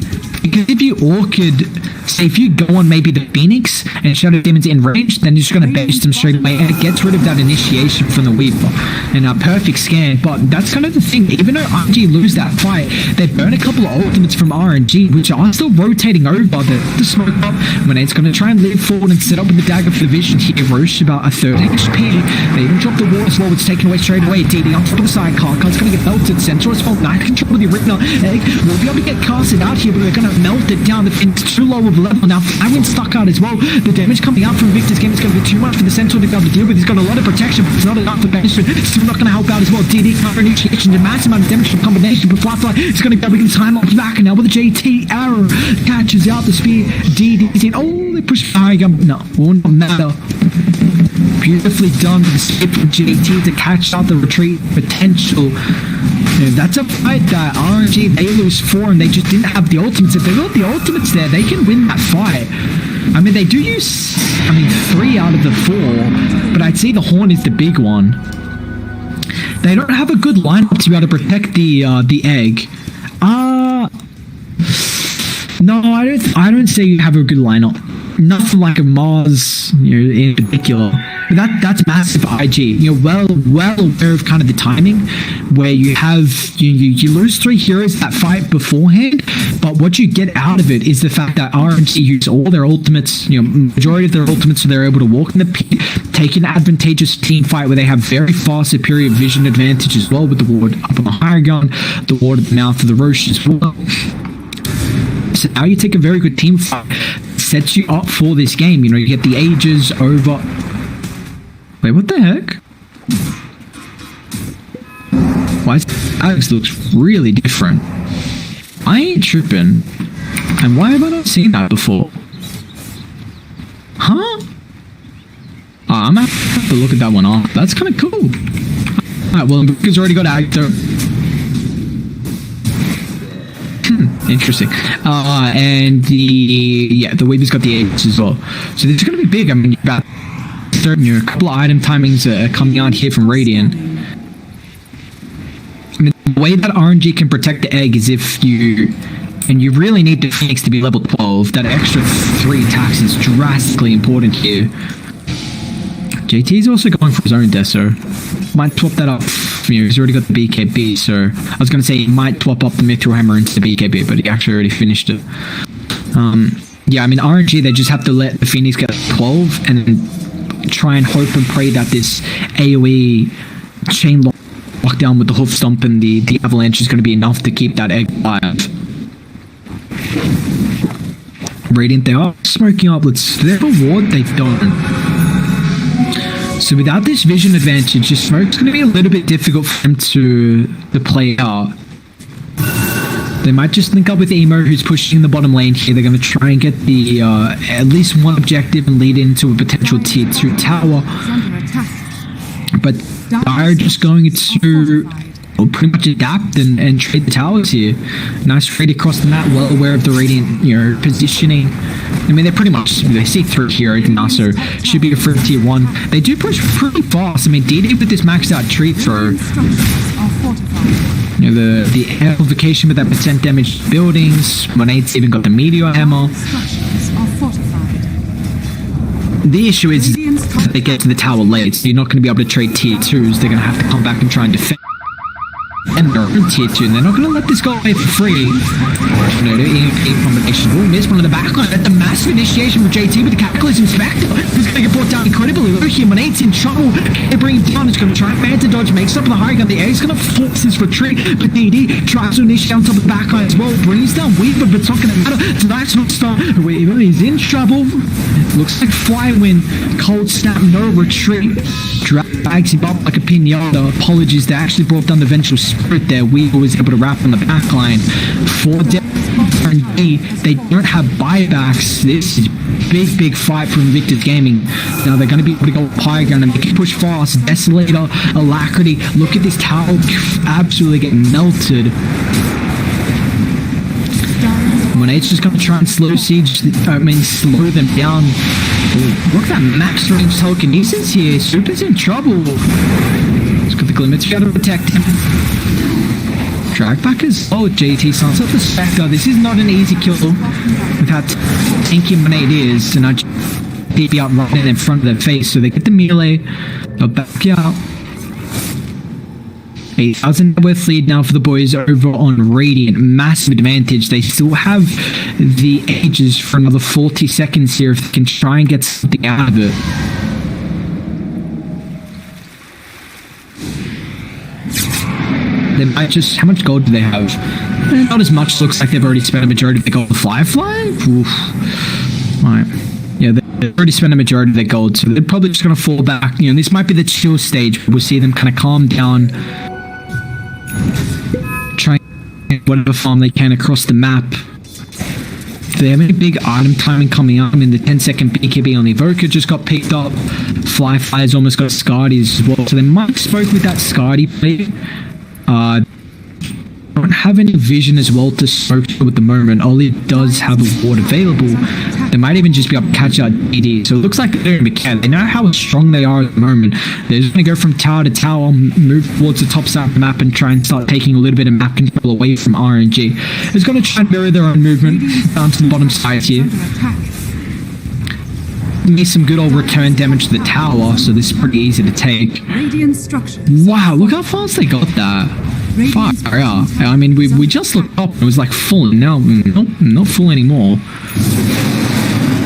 [SPEAKER 1] Because if you Orchid, say if you go on maybe the Phoenix and Shadow Demon's in range, then you're just going to bash them straight away, and it gets rid of that initiation from the Weaver. And a perfect scan, but that's kind of the thing. Even though RNG lose that fight, they burn a couple of ultimates from RNG, which are still rotating over the smoke up. When it's going to try and leap forward and set up with the dagger for the vision here, Roche about a third HP. They even drop the wall as well, it's taken away straight away. DD on top of the side, Card's going to get melted. Central as well, nice control of the arena. Egg will be able to get casted out here, but they're going to melt it down. The Phoenix too low of level now. Iron stuck out as well. The damage coming out from Victor's game is going to be too much for the Central to be able to deal with. He's got a lot of protection, but it's not enough for banishment. Still not going to help out as well. DD counter initiation, the massive amount of damage from combination, but Flatfly is going to be able to get time off back, and now with the JT arrow catches out the speed. DD's in. Oh, they push high. No, won't matter. Beautifully done with the speed from JT to catch out the retreat potential. And that's a fight that RNG, they lose 4 and they just didn't have the ultimates. If they got the ultimates there, they can win that fight. I mean, they do use, 3 out of the 4, but I'd say the Horn is the big one. They don't have a good lineup to be able to protect the egg. No, I don't say you have a good lineup. Nothing like a Mars, in particular. That's massive IG. You're well aware of kind of the timing where you have you lose 3 heroes that fight beforehand, but what you get out of it is the fact that RNG use all their ultimates, majority of their ultimates, so they're able to walk in the pit, take an advantageous team fight where they have very far superior vision advantage as well with the ward up on the higher gun, the ward at the mouth of the Roche as well. So now you take a very good team fight, sets you up for this game. You get the ages over. Wait, what the heck? Why Alex looks really different? I ain't tripping. And why have I not seen that before? Huh? Oh, I'm gonna have to look at that one off. That's kind of cool. Alright, well, because already got actor. Interesting. And the Weaver's got the Aegis as well. So this is going to be big. About a couple of item timings are coming out here from Radiant. The way that RNG can protect the egg is if you really need the Phoenix to be level 12. That extra 3 attacks is drastically important here. JT's also going for his own Deso. Might swap that up. He's already got the BKB, so I was going to say he might swap up the Mithril Hammer into the BKB, but he actually already finished it. RNG, they just have to let the Phoenix get 12 and then try and hope and pray that this AoE chain lockdown with the Hoof Stomp and the Avalanche is going to be enough to keep that egg alive. Radiant, they are smoking up. Their reward, they don't. So without this vision advantage, your smoke's going to be a little bit difficult for them to play out. They might just link up with Emo, who's pushing the bottom lane here. They're going to try and get the at least one objective and lead into a potential tier 2 tower. But they're just going to pretty much adapt and trade the towers here. Nice trade across the map, well aware of the Radiant positioning. They're pretty much, they see through here now, so should be a free tier 1. They do push pretty fast. DD with this maxed out tree throw. The amplification with that percent damage to buildings. Monade's even got the meteor hammer. The issue is that they get to the tower late, so you're not going to be able to trade tier 2s. They're going to have to come back and try and defend. And they're in tier 2, and they're not going to let this go away for free. The EMP combination. Oh, missed one of the backline. That's a massive initiation from JT with the Cataclysm Spectre. Who's going to get brought down incredibly low here. Monade's in trouble. They bring him down. It's going to try and Phantom Dodge. Makes up the high gun. The air's going to force this retreat. But DD tries to initiate on top of the backline as well. Brings down Weaver, but it's not going to matter. Tonight's not start. Weaver is in trouble. Looks like Flywind. Cold Snap. No retreat. Drags him up like a pinata. Apologies. They actually brought down the Vengeful Spirit there. Weaver was able to wrap on the backline for RNG, they don't have buybacks. This is big fight from Invictus Gaming. Now they're going to be able to go high ground and they can push fast. Desolator, Alacrity, look at this tower absolutely get melted. Monade's just going to try and slow them down. Ooh, look at that max range telekinesis here. Super's in trouble. He's got the glimmer to be able to protect him. Drag back as well with JT Sunset the Spectre. This is not an easy kill with how tanky Monade is, and I DP out right in front of their face, so they get the melee. They'll back out. 8,000 worth lead now for the boys over on Radiant. Massive advantage. They still have the ages for another 40 seconds here if they can try and get something out of it. They might just... How much gold do they have? Not as much. Looks like they've already spent a majority of their gold. Firefly? Oof. Alright. Yeah, they've already spent a majority of their gold, so they're probably just going to fall back. You know, this might be the chill stage. We'll see them kind of calm down. Try and get whatever farm they can across the map. If they have any big item timing coming up, I mean, the 10-second BKB on the Evoker just got picked up. Fly's almost got Scardies as well, so they might spoke with that Scardie play. Don't have any vision as well to smoke at the moment. Ollie does have a ward available. They might even just be able to catch out DD. So it looks like they're in care. They know how strong they are at the moment. They're just going to go from tower to tower, move towards the top side of the map and try and start taking a little bit of map control away from RNG. It's going to try and mirror their own movement down to the bottom side here. Need some good old return damage to the tower, so this is pretty easy to take. Wow, look how fast they got that. Far out. I mean, we just looked up and it was like full. Now, nope, not full anymore.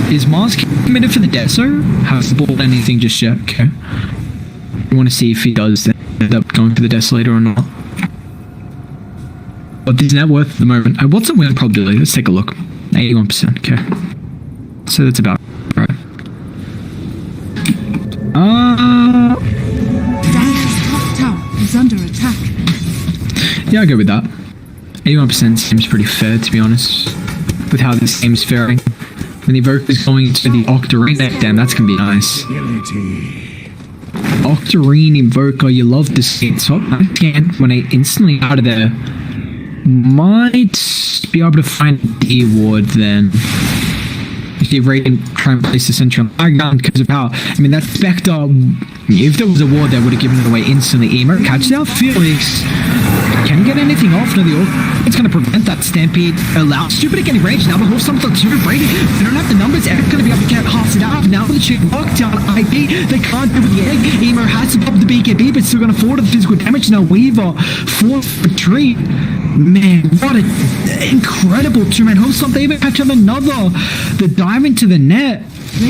[SPEAKER 1] Is Mars committed for the Deso? Hasn't bought anything just yet. Okay. We want to see if he does end up going for the Desolator or not. But his net worth at the moment. What's the win probability? Let's take a look. 81%. Okay. So that's about right.
[SPEAKER 2] Dire's top tower is under attack.
[SPEAKER 1] Yeah, I'll go with that. 81% seems pretty fair, to be honest, with how this game's faring. When the Evoker is going into the Octarine next, damn, that's gonna be nice. Octarine Invoker, you love to see it. So, again, when I instantly out of there, might be able to find the ward then. If they Radiant try and place the central ground because of how, I mean, that Spectre, if there was a ward, they would have given it away instantly. Emo catches out Felix. Can get anything off? No, it's going to prevent that stampede. Allow Stupid to get in range. Now the whole something like Stupid Brady. They don't have the numbers. Eric's going to be able to get half it out. Now with the chick lockdown IP, they can't do with the egg. Emo has to pop the BKB, but still going to afford the physical damage. Now Weaver, fourth retreat. Man, what an incredible two-man host. They even catch up another. The dive into the net.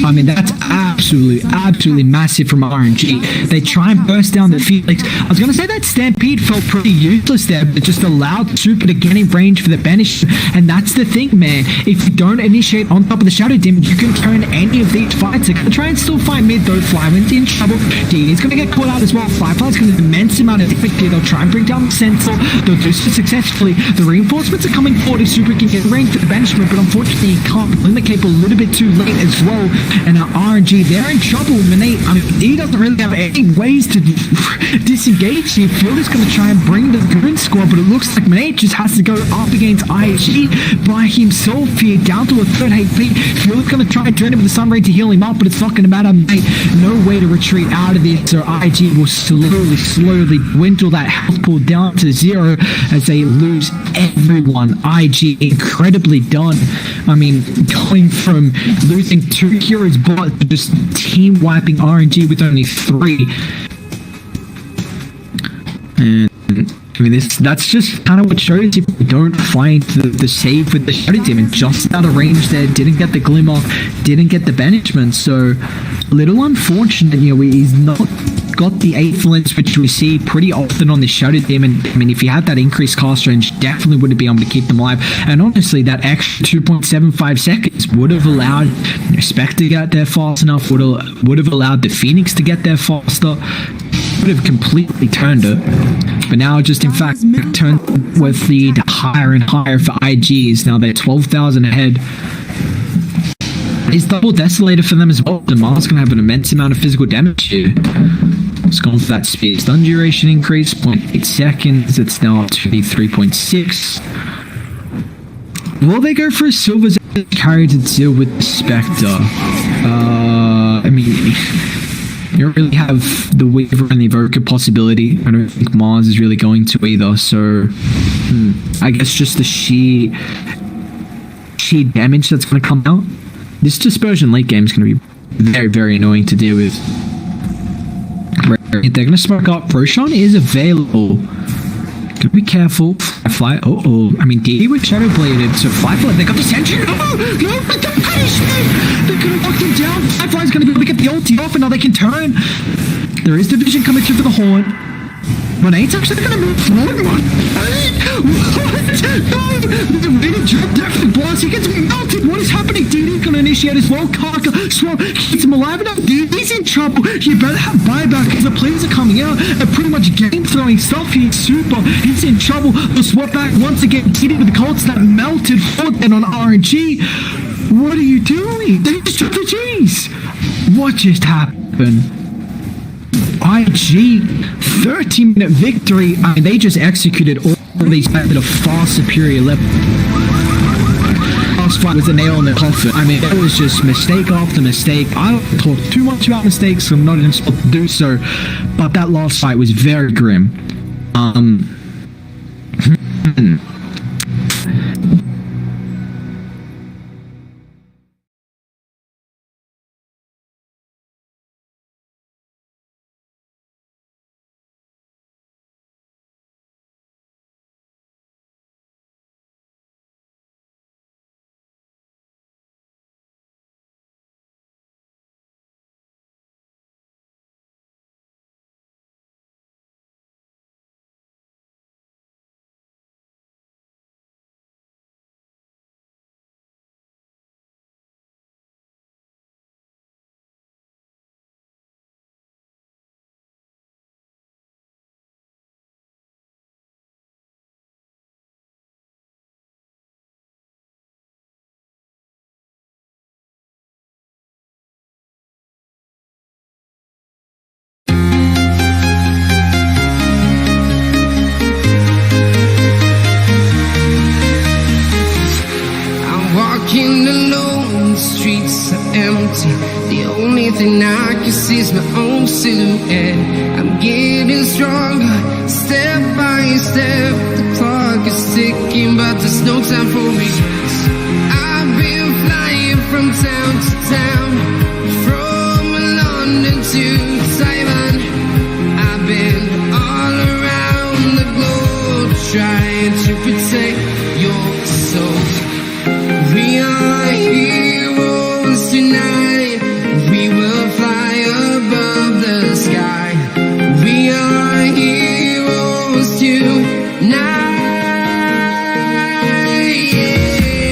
[SPEAKER 1] I mean, that's absolutely massive from RNG. They try and burst down the Felix. I was going to say that Stampede felt pretty useless there, but it just allowed Super to get in range for the banish. And that's the thing, man. If you don't initiate on top of the Shadow Dim, you can turn any of these fights. They're going to try and still fight mid, though. Flyman's in trouble. DD's going to get caught out as well. Firefly's going to immense amount of damage here. They'll try and bring down the Sentinel. They'll do so successfully. The reinforcements are coming forward if Super can get range for the banishment, but unfortunately he can't. Limit Cape a little bit too late as well. And now RNG, they're in trouble. He doesn't really have any ways to disengage here. Field is going to try and bring the Goon squad, but it looks like Manate just has to go up against IG by himself here, down to a third HP. Field's going to try and turn him with the Sun Ray to heal him up, but it's not going to matter, mate. No way to retreat out of this, so IG will slowly dwindle that health pool down to 0 as they lose everyone. IG incredibly done. I mean, going from losing 2 heroes but just team wiping RNG with only 3. And I mean, that's just kind of what shows if you don't find the save with the Shadow Dim and just out of range there, didn't get the Glimmer, didn't get the banishment. So a little unfortunate, you know, he's not got the 8th lens, which we see pretty often on the Shadow Dim. And I mean, if you had that increased cast range, definitely wouldn't be able to keep them alive. And honestly, that extra 2.75 seconds would have allowed Spectre to get there fast enough, would have allowed the Phoenix to get there faster. could have completely turned it. But now just in fact turned with the higher and higher for IGs. Now they're 12,000 ahead. It's double desolator for them as well. Demar's gonna have an immense amount of physical damage here. It's gone for that speed. Stun duration increase, 0.8 seconds. It's now up to the 3.6. Will they go for a silver carry to deal with the Spectre? I mean, you don't really have the Weaver and the Evoker possibility. I don't think Mars is really going to either. So, I guess just the sheer damage that's going to come out. This Dispersion late game is going to be very, very annoying to deal with. They're going to smoke up. Roshan is available. Gotta be careful. Fly. I mean, DD with Shadow Bladed, so Firefly, they got the sentry. No, don't punish me! They're gonna knock them down. Firefly's gonna be able to get the ulti off, and now they can turn. There is division coming through for the Horn. But Eight's actually gonna move forward. What? No! The really dropped there for the boss. He gets melted. What is happening? DD's gonna initiate as well. Kaka, Swamp keeps him alive. Now DD's in trouble. You better have buyback because the players are coming out and pretty much game throwing stuff. He's super. He's in trouble. The swap back once again. DD with the Colts that melted forward and on RNG. What are you doing? They just dropped the G's. What just happened? IG 30-minute victory. I mean, they just executed all of these at a far superior level. Last fight was a nail in the coffin. I mean, it was just mistake after mistake. I don't talk too much about mistakes, so I'm not even supposed to do so. But that last fight was very grim.
[SPEAKER 4] Walking alone, the streets are empty. The only thing I can see is my own silhouette. I'm getting stronger, step by step. The clock is ticking, but there's no time for regrets. I've been flying from town to town, from London to Taiwan. I've been all around the globe, trying to protect your soul. We are heroes tonight. We will fly above the sky. We are heroes tonight. Yeah.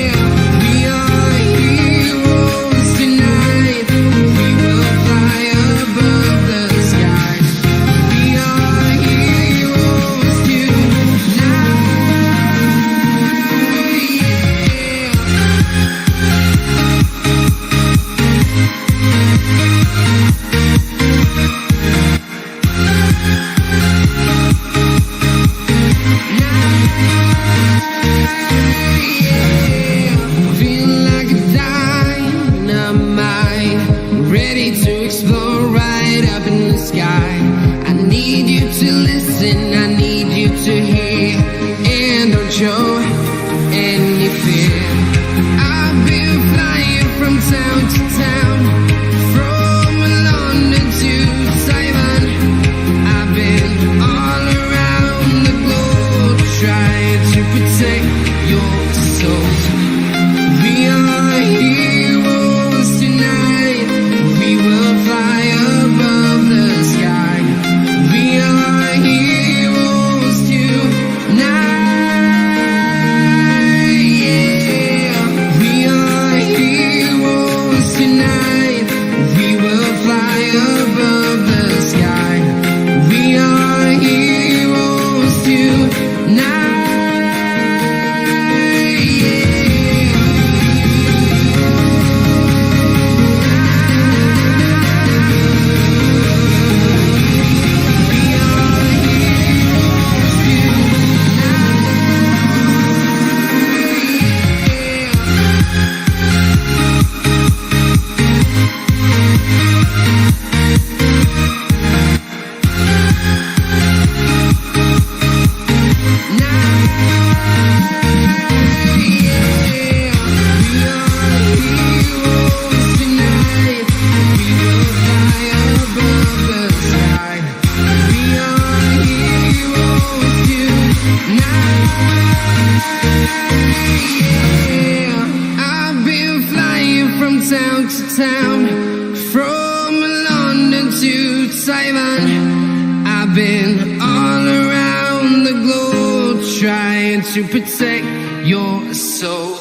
[SPEAKER 4] town, from London to Taiwan. I've been all around the globe trying to protect your soul.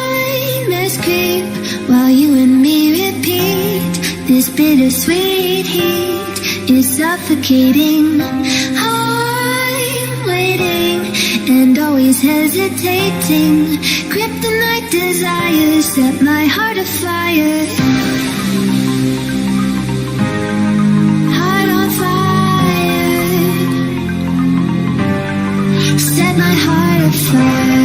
[SPEAKER 5] Nightmares creep while you and me repeat. This bittersweet heat is suffocating. I'm waiting and always hesitating. Kryptonite desires set my heart afire. Heart on fire. Set my heart afire.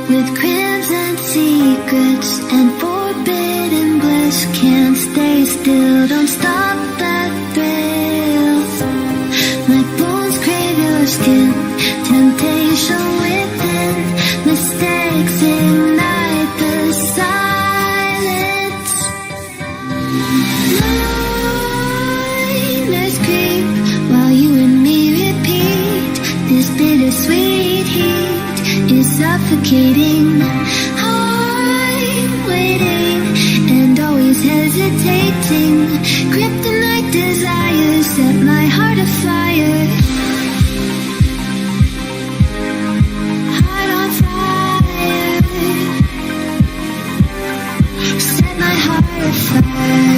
[SPEAKER 5] With crimson secrets and forbidden bliss, can't stay still, don't stop that thrill. My bones crave your skin, temptation within, mistakes ignite the silence. Nightmares creep while you and me repeat. This bittersweet heat is suffocating. I'm waiting and always hesitating. Kryptonite desires set my heart afire. Heart on fire. Set my heart afire.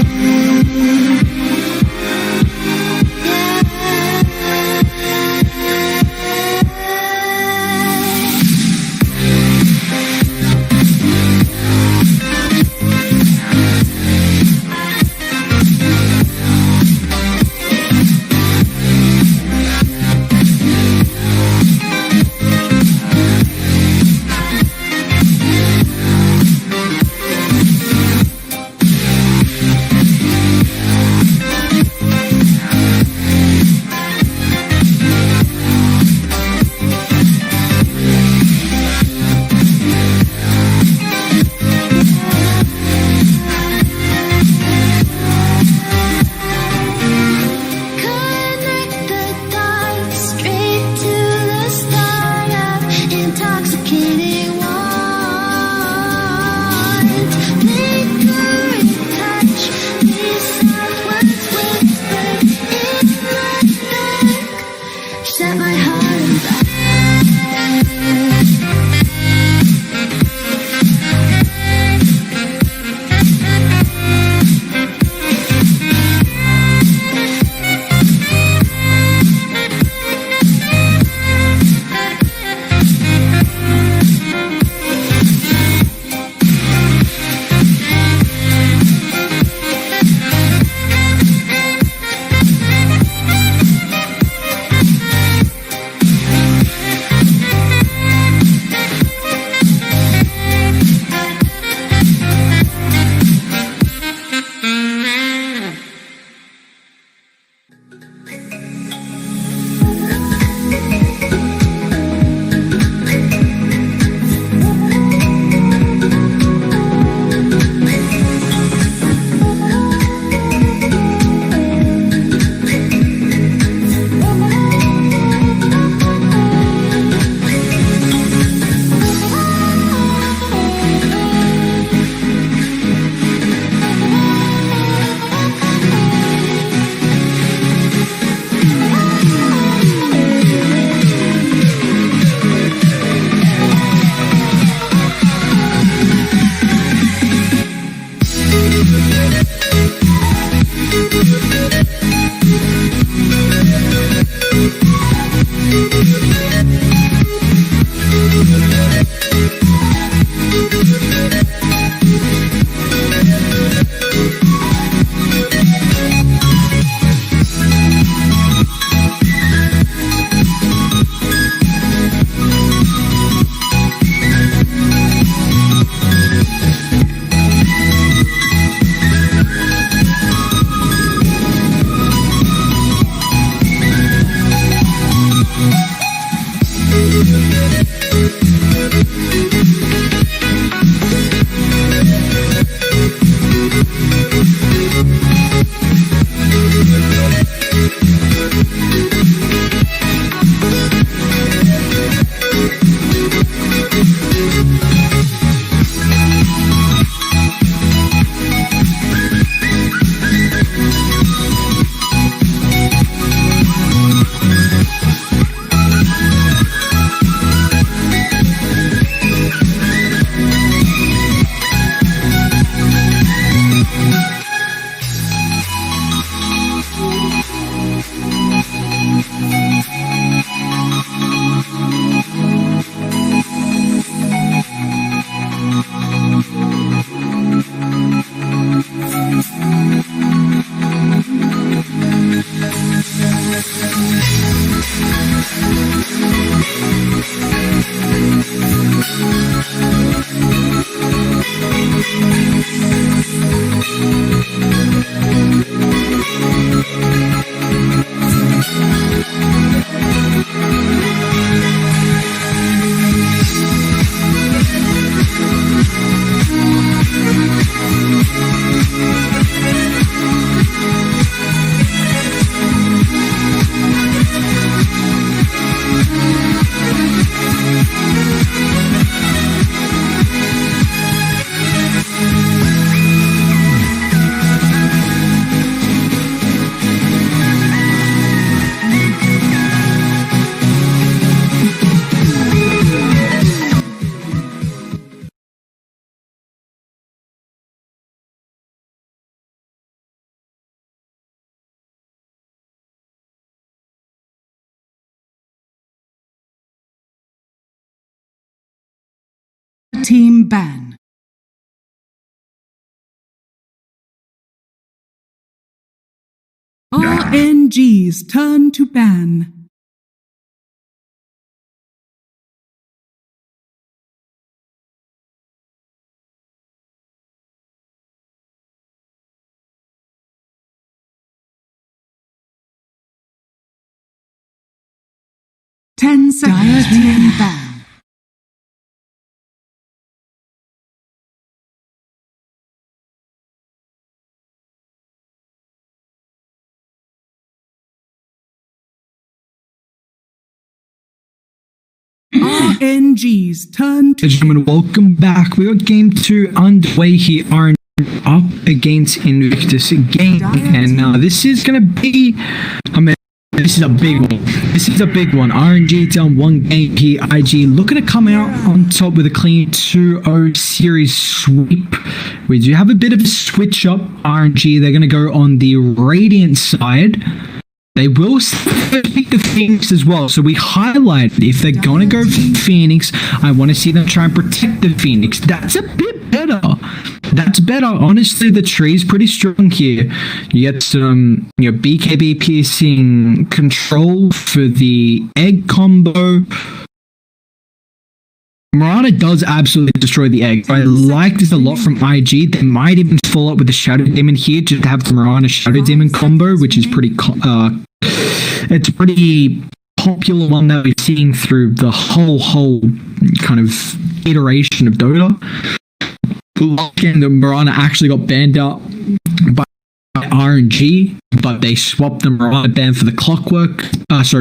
[SPEAKER 2] Team ban. RNG's turn to ban. Dire team ban. RNG's turn to
[SPEAKER 1] Gentlemen, welcome back. We got game 2 underway here. RNG up against Invictus again, and this is gonna be, this is a big one. This is a big one. RNG down 1 game here. IG looking to come out on top with a clean 2-0 series sweep. We do have a bit of a switch up. RNG, they're gonna go on the Radiant side. They will pick the Phoenix as well. So we highlight, if they're going to go for Phoenix, I want to see them try and protect the Phoenix. That's a bit better. That's better. Honestly, the tree is pretty strong here. You get some, BKB piercing control for the egg combo. Mirana does absolutely destroy the egg. I like this a lot from IG. They might even follow up with the Shadow Demon here just to have the Mirana Shadow Demon combo, which is pretty it's a pretty popular one that we're seeing through the whole kind of iteration of Dota. Again, the Mirana actually got banned out by RNG, but they swapped the Mirana ban for the Clockwork,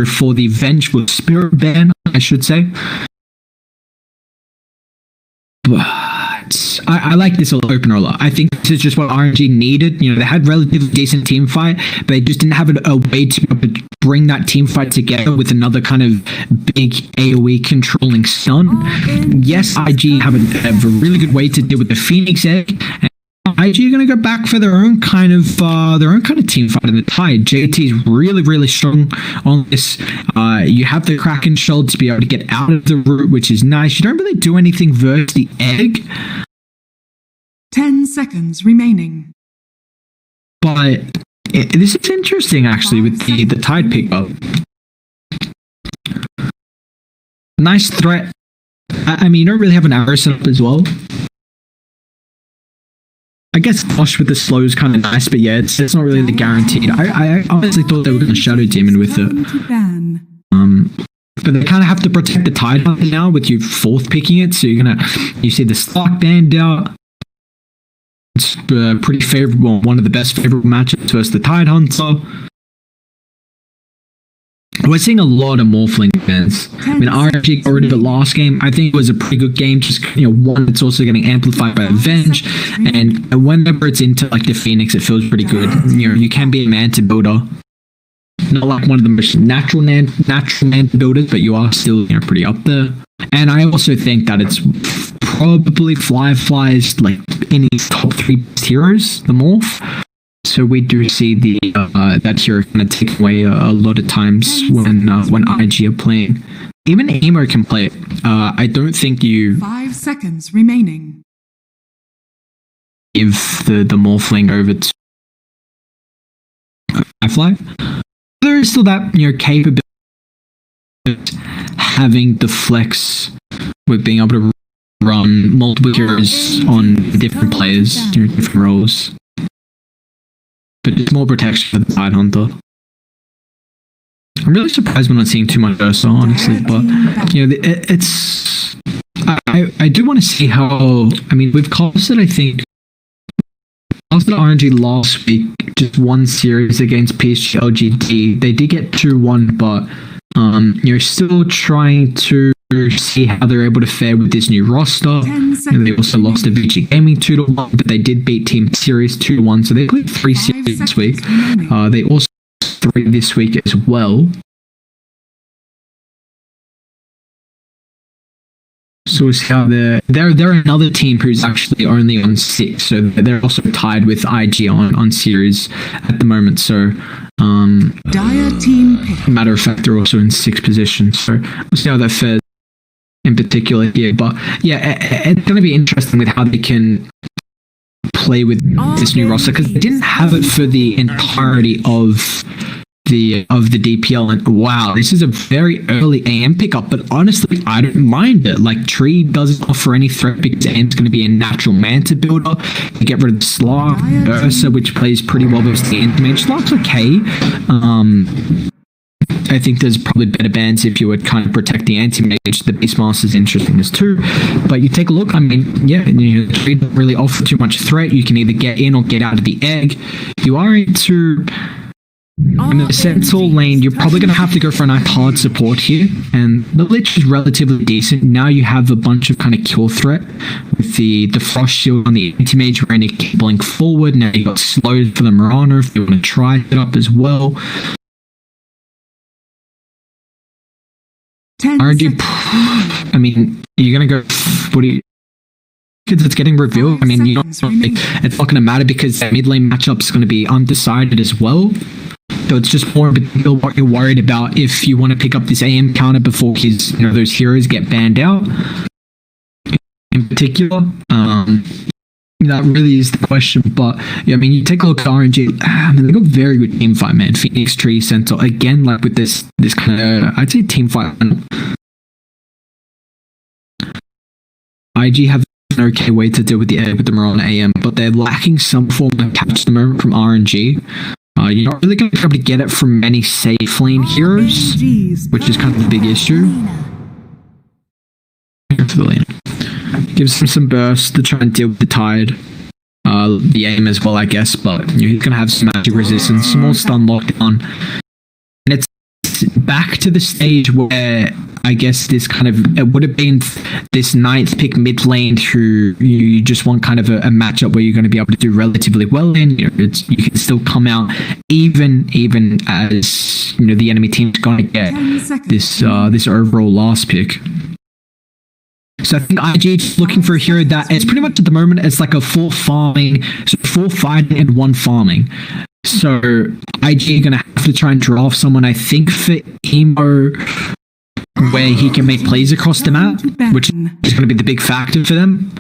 [SPEAKER 1] for the Vengeful Spirit ban, I should say. But I like this opener a lot. I think this is just what RNG needed. They had relatively decent team fight, but they just didn't have a way to bring that team fight together with another kind of big AoE controlling stun. Yes, IG have a really good way to deal with the Phoenix egg. IG are going to go back for their own kind of team fight in the Tide. JT is really strong on this. You have the Kraken Shield to be able to get out of the root, which is nice. You don't really do anything versus the egg.
[SPEAKER 2] 10 seconds remaining.
[SPEAKER 1] But this is interesting, actually, with the Tide pickup. Nice threat. I mean, you don't really have an arrow set up as well. I guess Bosch with the slow is kind of nice, but yeah, it's not really the guaranteed. I honestly thought they were going to Shadow Demon with it. But they kind of have to protect the Tide Hunter now with you 4th picking it, so you see the Slark banned out. It's pretty favorable, one of the best favorable matchups versus the Tide Hunter. We're seeing a lot of Morphling bans. I mean, RNG got rid of it last game. I think it was a pretty good game. Just, one that's also getting amplified by Avenge. And whenever it's into, like, the Phoenix, it feels pretty good. You can be a Manta builder. Not like one of the most natural Manta builders, but you are still, pretty up there. And I also think that it's probably Firefly's, like, in his top 3 heroes, the Morph. So we do see that hero kind of take away a lot of times when IG are playing. Even Emo can play it. I don't think you
[SPEAKER 2] 5 seconds remaining.
[SPEAKER 1] Give the Morphling over to Firefly. There is still that capability of having the flex with being able to run multiple heroes on different players, different roles. But it's more protection for the Tide Hunter. I'm really surprised we're not seeing too much Ursa, honestly, but it's I do want to see how, I mean, we've casted, I think, after RNG last week, just one series against PSG LGD. They did get 2-1, but you're still trying to see how they're able to fare with this new roster. And they also lost to VG Gaming 2-1, but they did beat Team Series 2-1, so they played 3 series this week. They also 3 this week as well. So we'll see how they're another team who's actually only on 6, so they're also tied with IG on series at the moment. So
[SPEAKER 2] Dire team pick.
[SPEAKER 1] matter of fact, they're also in 6th position. So we'll see how that fares. in particular here. But yeah, it's going to be interesting with how they can play with this new roster, because they didn't have it for the entirety of the DPL. And wow, this is a very early AM pickup, but honestly, I don't mind it. Like, Tree doesn't offer any threat because AM's going to be a natural Manta builder. You get rid of the Slav, Ursa, which plays pretty well versus the Anti-Mage. Slav's okay. I think there's probably better bans if you would kind of protect the Anti-Mage. The Beastmaster's interesting as too. But you take a look, I mean, yeah, the tree doesn't really offer too much threat. You can either get in or get out of the egg. You are into... in the Sentinel lane, you're probably going to have to go for a nice hard support here, and the Lich is relatively decent. Now you have a bunch of kind of kill threat with the Frost Shield on the Anti-Mage, where you keep blink forward. Now you got slows for the Marana if you want to try it up as well.
[SPEAKER 2] 10
[SPEAKER 1] RNG,
[SPEAKER 2] seconds.
[SPEAKER 1] I mean, you're going to go, what do you... Because it's getting revealed. I mean, you know, it's not going to matter because that mid lane matchup is going to be undecided as well. So it's just more about what you're worried about if you want to pick up this AM counter before his, you know, those heroes get banned out. In particular, that really is the question. But yeah, I mean, you take a look at RNG. I mean, they got very good team fight, man. Phoenix, Tree, Sentinel. Again, like with this kind of, I'd say team fight. IG have an okay way to deal with the Marana AM, but they're lacking some form of catch the moment from RNG. You're not really going to be able to get it from many safe lane heroes, which is kind of the big issue. Gives him some burst to try and deal with the tide. The aim as well, I guess, but he's going to have some magic resistance, some more stun lockdown. And it's back to the stage where I guess this kind of, it would have been this 9th pick mid lane who you just want kind of a matchup where you're going to be able to do relatively well in. You know, you can still come out even as, you know, the enemy team's going to get this overall last pick. So I think IG is looking for a hero that it's pretty much at the moment it's like a 4 farming, so 4 fighting and 1 farming. So IG are going to have to try and draft someone, I think, for Emo, where he can make plays across the map, which is going to be the big factor for them.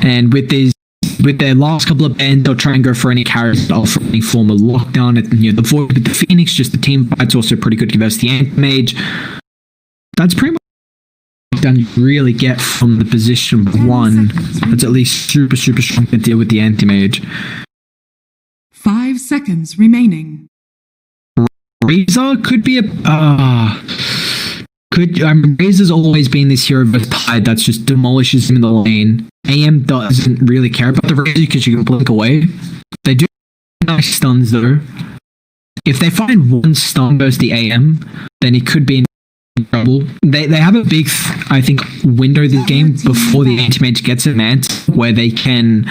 [SPEAKER 1] And with their last couple of bans, they'll try and go for any carries that offer any form of lockdown. And, you know, the Void with the Phoenix, just the team fight's also pretty good versus the Anti-Mage. That's pretty much done you really get from the position 1. That's at least super strong to deal with the Anti-Mage.
[SPEAKER 2] 5 seconds remaining.
[SPEAKER 1] Razor could be a Razor's always been this hero versus Tide that's just demolishes him in the lane. AM doesn't really care about the Razor because you can blink away. They do nice stuns though. If they find 1 stun versus the AM, then he could be in trouble. They have a big, I think, window this game before the Anti-Mage gets a Manta where they can,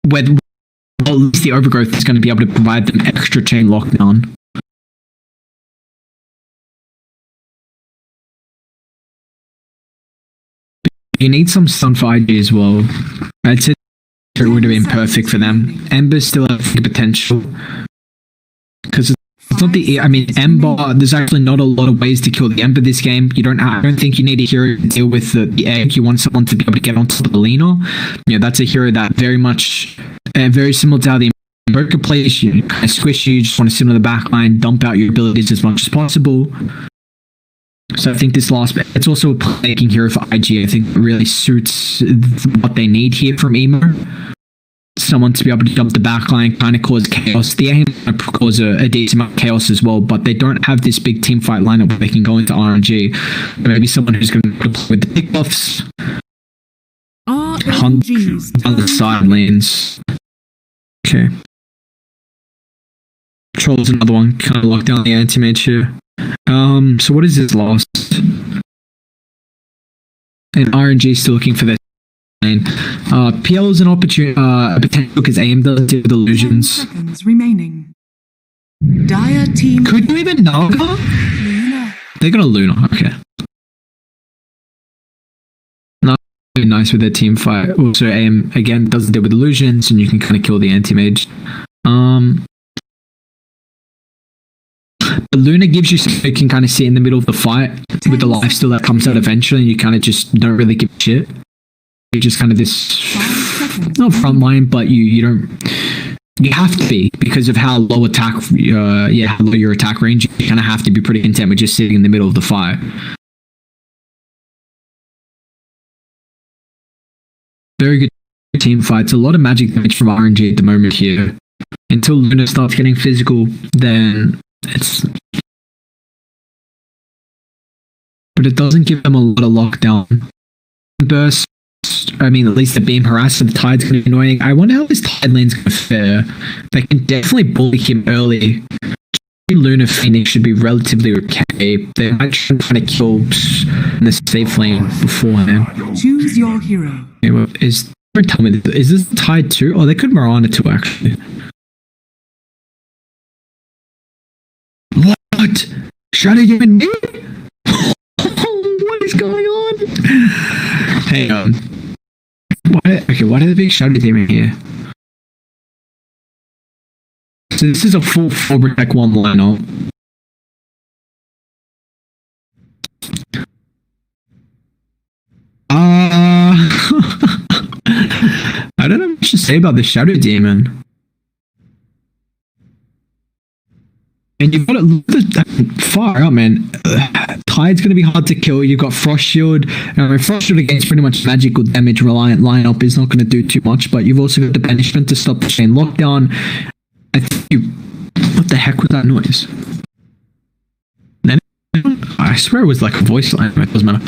[SPEAKER 1] where at least the Overgrowth is going to be able to provide them extra chain lockdown. You need some stun for IG as well. I'd say it would have been perfect for them. Ember's still has the potential. Because it's not the... I mean, Ember, there's actually not a lot of ways to kill the Ember this game. I don't think you need a hero to deal with the egg. You want someone to be able to get on top of the Lina. You know, that's a hero that very much... very similar to how the Invoker plays. You kind of squish you just want to sit on the back line, dump out your abilities as much as possible. So I think this last bit, it's also a playmaking hero for IG. I think it really suits what they need here from Emo. Someone to be able to jump the backline, kind of cause chaos. The aim might cause a decent amount of chaos as well, but they don't have this big team fight lineup where they can go into RNG. Maybe someone who's going to play with the pick buffs. Hunt on the side lanes. Okay. Troll's another one, kind of lock down the Anti-Mage here. So what is this lost? And RNG still looking for this lane. PL is an opportunity, a potential because AM does deal with illusions.
[SPEAKER 2] 10 seconds remaining. Dire team.
[SPEAKER 1] Could you even Naga? They got a Luna, okay. Not really nice with their team fight. Also, AM again doesn't deal with illusions, and you can kind of kill the Anti-Mage. But Luna gives you something you can kind of sit in the middle of the fight with the lifesteal that comes out eventually, and you kind of just don't really give a shit. You're just kind of this, not front line, but you don't. You have to be, because of how low attack, how low your attack range. You kind of have to be pretty content with just sitting in the middle of the fight. Very good team fights. A lot of magic damage from RNG at the moment here. Until Luna starts getting physical, then it's. But it doesn't give them a lot of lockdown. Burst. I mean, at least the beam harass of the Tide's going to be annoying. I wonder how this Tide lane's going to fare. They can definitely bully him early. Luna Phoenix should be relatively okay. They might try to kill in the safe lane beforehand.
[SPEAKER 2] Choose your hero.
[SPEAKER 1] Okay, well, tell me, is this Tide 2? Oh, they could Mirana 2, actually. What? Shadow even me? What is going on? Hang on. Why did the big Shadow Demon here? So this is a full Protect 1 lineup. I don't know what to say about the Shadow Demon. And you've got it far out, man. Tide's going to be hard to kill. You've got Frost Shield. Frost Shield against pretty much magical damage reliant lineup is not going to do too much, but you've also got the banishment to stop the chain lockdown. I think what the heck was that noise? I swear it was like a voice line, but it doesn't matter.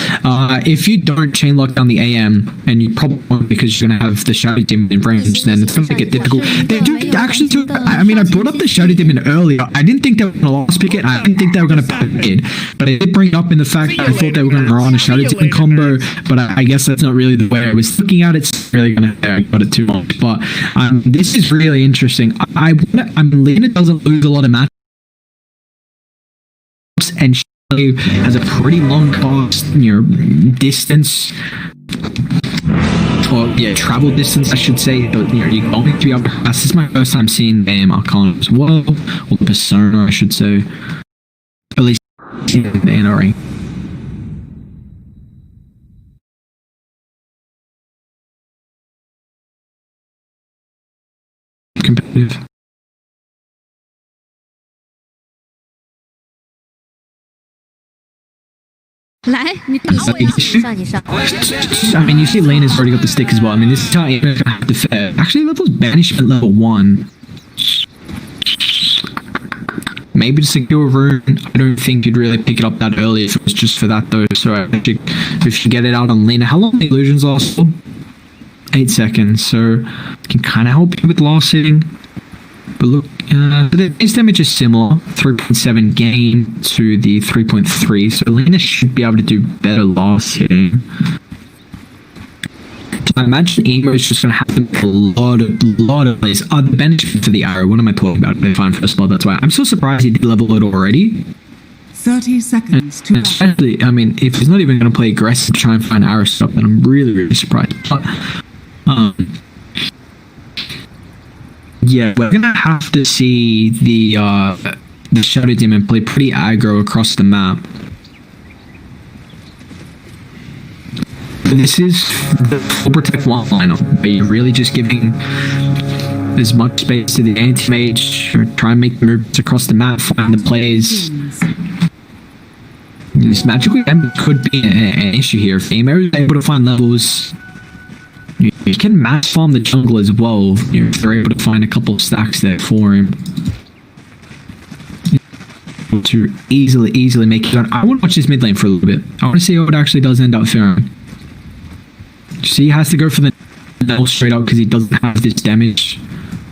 [SPEAKER 1] If you don't chain lock down the AM, and you probably won't because you're going to have the Shadow Demon in range, then it's going to get difficult. They do actually do, I mean, I brought up the Shadow Demon earlier. I didn't think they were going to last pick it. I didn't think they were going to pick it. But I did bring it up in the fact that I thought they were going to run a Shadow Demon combo, but I guess that's not really the way I was looking at it. It's really going to got it too much. But this is really interesting. Lena doesn't lose a lot of matches, and has a pretty long cast, distance, or travel distance, I should say. But you're going to be able to pass. This is my first time seeing BAM Arcana as well, or Persona, I should say. At least in the NRA. Competitive. I mean, you see Lena's already got the stick as well. I mean, this is how you're going to have to fare. Actually, level's banishment level 1. Maybe to secure a rune. I don't think you'd really pick it up that early if it was just for that, though. So if you get it out on Lena, how long the illusions last for? 8 seconds. So it can kind of help you with last hitting. But look, the base damage is similar, 3.7 gain to the 3.3, so Lena should be able to do better last hitting. So I imagine Emo is just going to have to make a lot of plays. The banishment for the arrow, what am I talking about? They find first blood, that's why. I'm so surprised he did level it already.
[SPEAKER 2] 30 seconds to
[SPEAKER 1] especially, I mean, if he's not even going to play aggressive to try and find arrow stuff, then I'm really surprised. But, yeah, we're gonna have to see the Shadow Demon play pretty aggro across the map. This is the full Protect 1 lineup, where you're really just giving as much space to the anti-mage, or try and make moves across the map, find the plays. This magical damage could be an issue here. If Emo is able to find levels, you can mass farm the jungle as well if they're able to find a couple of stacks there for him. To easily make it on. I want to watch this mid lane for a little bit. I want to see how it actually does end up faring. See, he has to go for the null straight up because he doesn't have this damage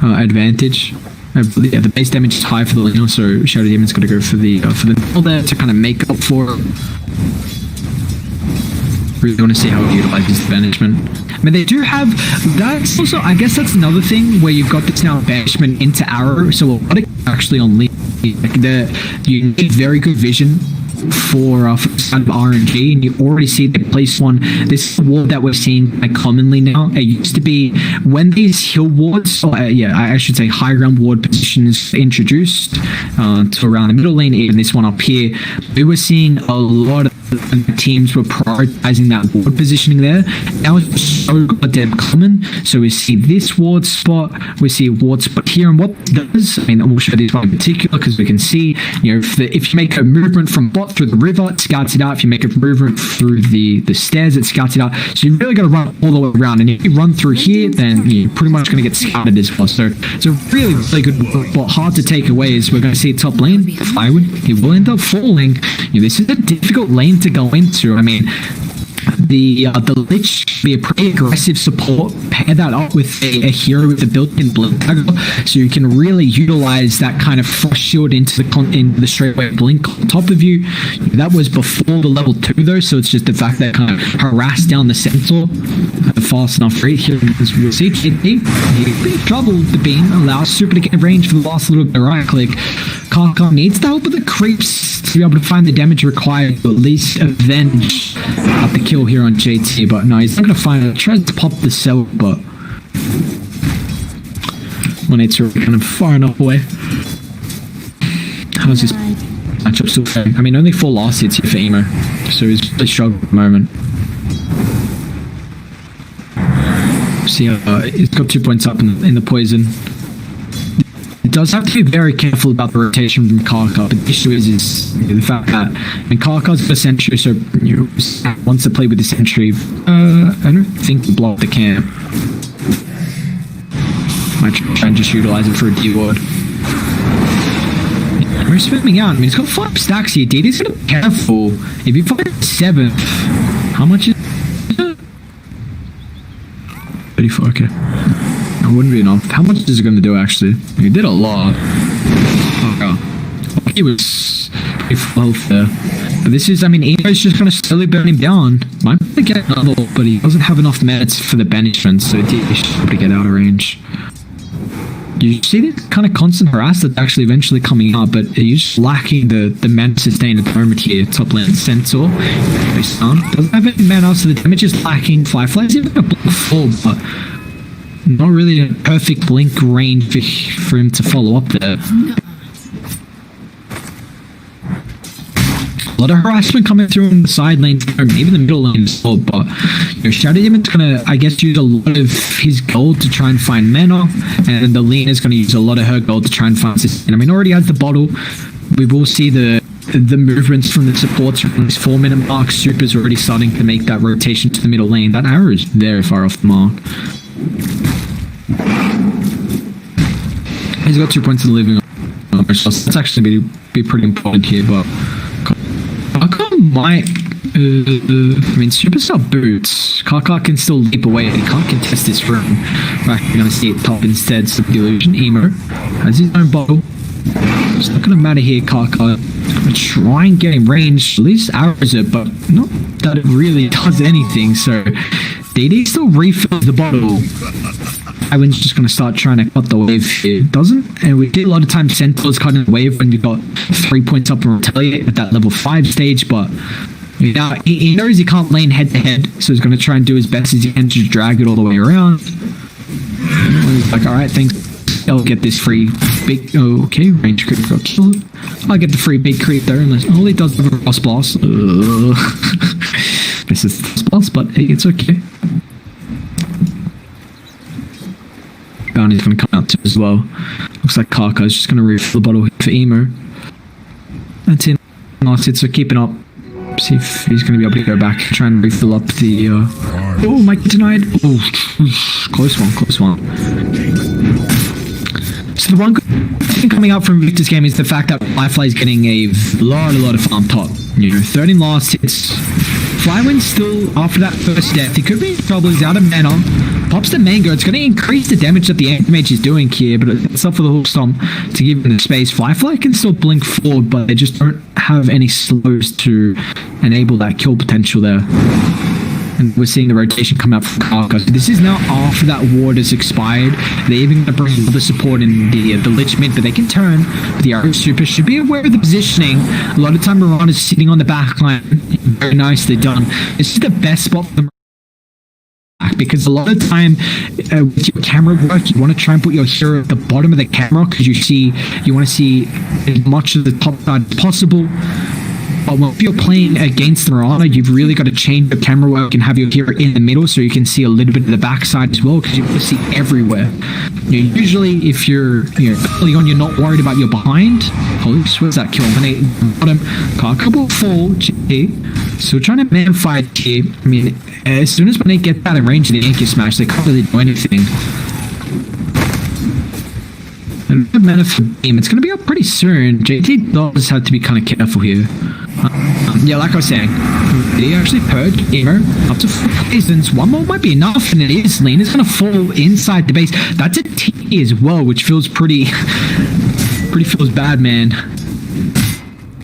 [SPEAKER 1] advantage. Yeah, the base damage is high for the lane, so Shadow Demon's going to go for the null there to kind of make up for it. Really want to see how it utilizes the banishment. I mean, they do have, that's also, I guess that's another thing where you've got this now banishment into arrow, so a lot of actually on lead, like you need very good vision for side of RNG, and you already see they place one. This is a ward that we're seeing quite commonly now. It used to be when these hill wards, I should say high ground ward position rotations introduced to around the middle lane, even this one up here. We were seeing a lot of teams were prioritizing that ward positioning there. Now it's so goddamn common. So we see this ward spot, we see a ward spot here, and what it does, I mean, we'll show this one in particular because we can see, you know, if you make a movement from bot through the river, it scouts it out. If you make a movement through the stairs, it scouts it out. So you really got to run all the way around, and if you run through here, then you're pretty much going to get scouted as well. So it's a really, really good, but hard to take away is we're going to see top lane, Flywood, he will end up falling. You know, this is a difficult lane to go into. I mean, the Lich can be a pretty aggressive support. Pair that up with a hero with a built-in blink dagger, so you can really utilize that kind of frost shield into the straightaway blink on top of you. That was before the level 2 though, so it's just the fact that kind of harass down the centaur at a fast enough rate here. As we'll see, he's in trouble with the beam, allows Super to get range for the last little bit of right click. Kaka needs the help of the creeps to be able to find the damage required to at least avenge the kill here on JT, but no, he's not going to find it. Tries to pop the cell, but when it's kind of far enough away. How's this matchup still faring? I mean, only 4 last hits here for Emo, so he's really struggling at the moment. See, he's got 2 points up in the poison. It does have to be very careful about the rotation from Kaka, but the issue is the fact that Kaka's got a sentry, so wants to play with the sentry. I don't think to block the camp. Might try and just utilize it for a D-ward. We're swimming out. I mean, he's got 5 stacks here, dude. He's gonna be careful. If you find 7th, how much is it? 34, okay. It wouldn't be enough. How much is it going to do, actually? He did a lot. Oh, God. He was pretty full health there. But this is, I mean, Emo's just going to slowly burn him down. Might be able to get another, but he doesn't have enough meds for the banishment, so he should be able to get out of range. You see the kind of constant harass that's actually eventually coming up, but you're just lacking the mana sustain at the moment here. Top lane Centaur. Doesn't have any mana, so the damage is lacking. Firefly's even a block full, but not really a perfect blink range for him to follow up there. A lot of harassment coming through in the side lane, or maybe the middle lane as well, but Shadow Demon's gonna, I guess, use a lot of his gold to try and find mana, and the Lena's gonna use a lot of her gold to try and find sustain. I mean, already has the bottle. We will see the movements from the supports from this 4-minute mark. Super's already starting to make that rotation to the middle lane. That arrow is very far off the mark. He's got 2 points in the living room, so that's actually be pretty important here, but Kaka might, I mean, Superstar boots. Kaka can still leap away, and he can't contest this room. We're actually going to see it top instead, so the illusion. Emo has his own bottle. It's not going to matter here, Kaka. Going to try and get him range, at least arrows it, but not that it really does anything, so DD still refills the bottle. Iwan's just going to start trying to cut the wave here. Doesn't, and we did a lot of times Centaur's cutting the wave when you got 3 points up and retaliate at that level 5 stage, but now he knows he can't lane head to head, so he's going to try and do his best as he can to drag it all the way around. He's like, alright, thanks, I'll get this free big, okay, range creep got killed. I'll get the free big creep there, unless all he does is a frost blast. This is the frost blast, but hey, it's okay. Bounty's going to come out too as well. Looks like Kaka's just going to refill the bottle for Emo. That's it. Last hit, so keeping up. See if he's going to be able to go back, try and refill up the... Oh, Mike denied. Oh, close one, close one. So the one good thing coming out from Victor's game is the fact that Firefly is getting a lot of farm top. You know, 13 last hits. Flywind's still, after that first death, he could be in trouble. He's out of mana. Pops the mango. It's going to increase the damage that the Anti-Mage is doing here, but it's up for the hook stomp to give him the space. Firefly can still blink forward, but they just don't have any slows to enable that kill potential there. And we're seeing the rotation come out from Kaka. So this is now after that ward has expired. They're even going to bring another support in the Lich mid, but they can turn. But the Arrow Super should be aware of the positioning. A lot of time Miran is sitting on the back line. Very nicely done. This is the best spot for them. back, because a lot of the time with your camera work, you want to try and put your hero at the bottom of the camera because you want to see as much of the top side as possible. But if you're playing against the Mirana, you've really got to change your camera work and have your hero in the middle so you can see a little bit of the backside as well, because you want to see everywhere. Usually, if you're early on, you're not worried about your behind. Holy, where's that kill? Bottom, got a couple fall. So trying to man fight here. I mean, as soon as they get that in range of the Yankee Smash, they can't really do anything. And the mana for Beam, it's going to be up pretty soon. JT does have to be kind of careful here. Yeah, like I was saying, did he actually purge Gamer up to 4 poisons? One more might be enough, and it is. Lena's going to fall inside the base. That's a T as well, which feels pretty feels bad, man.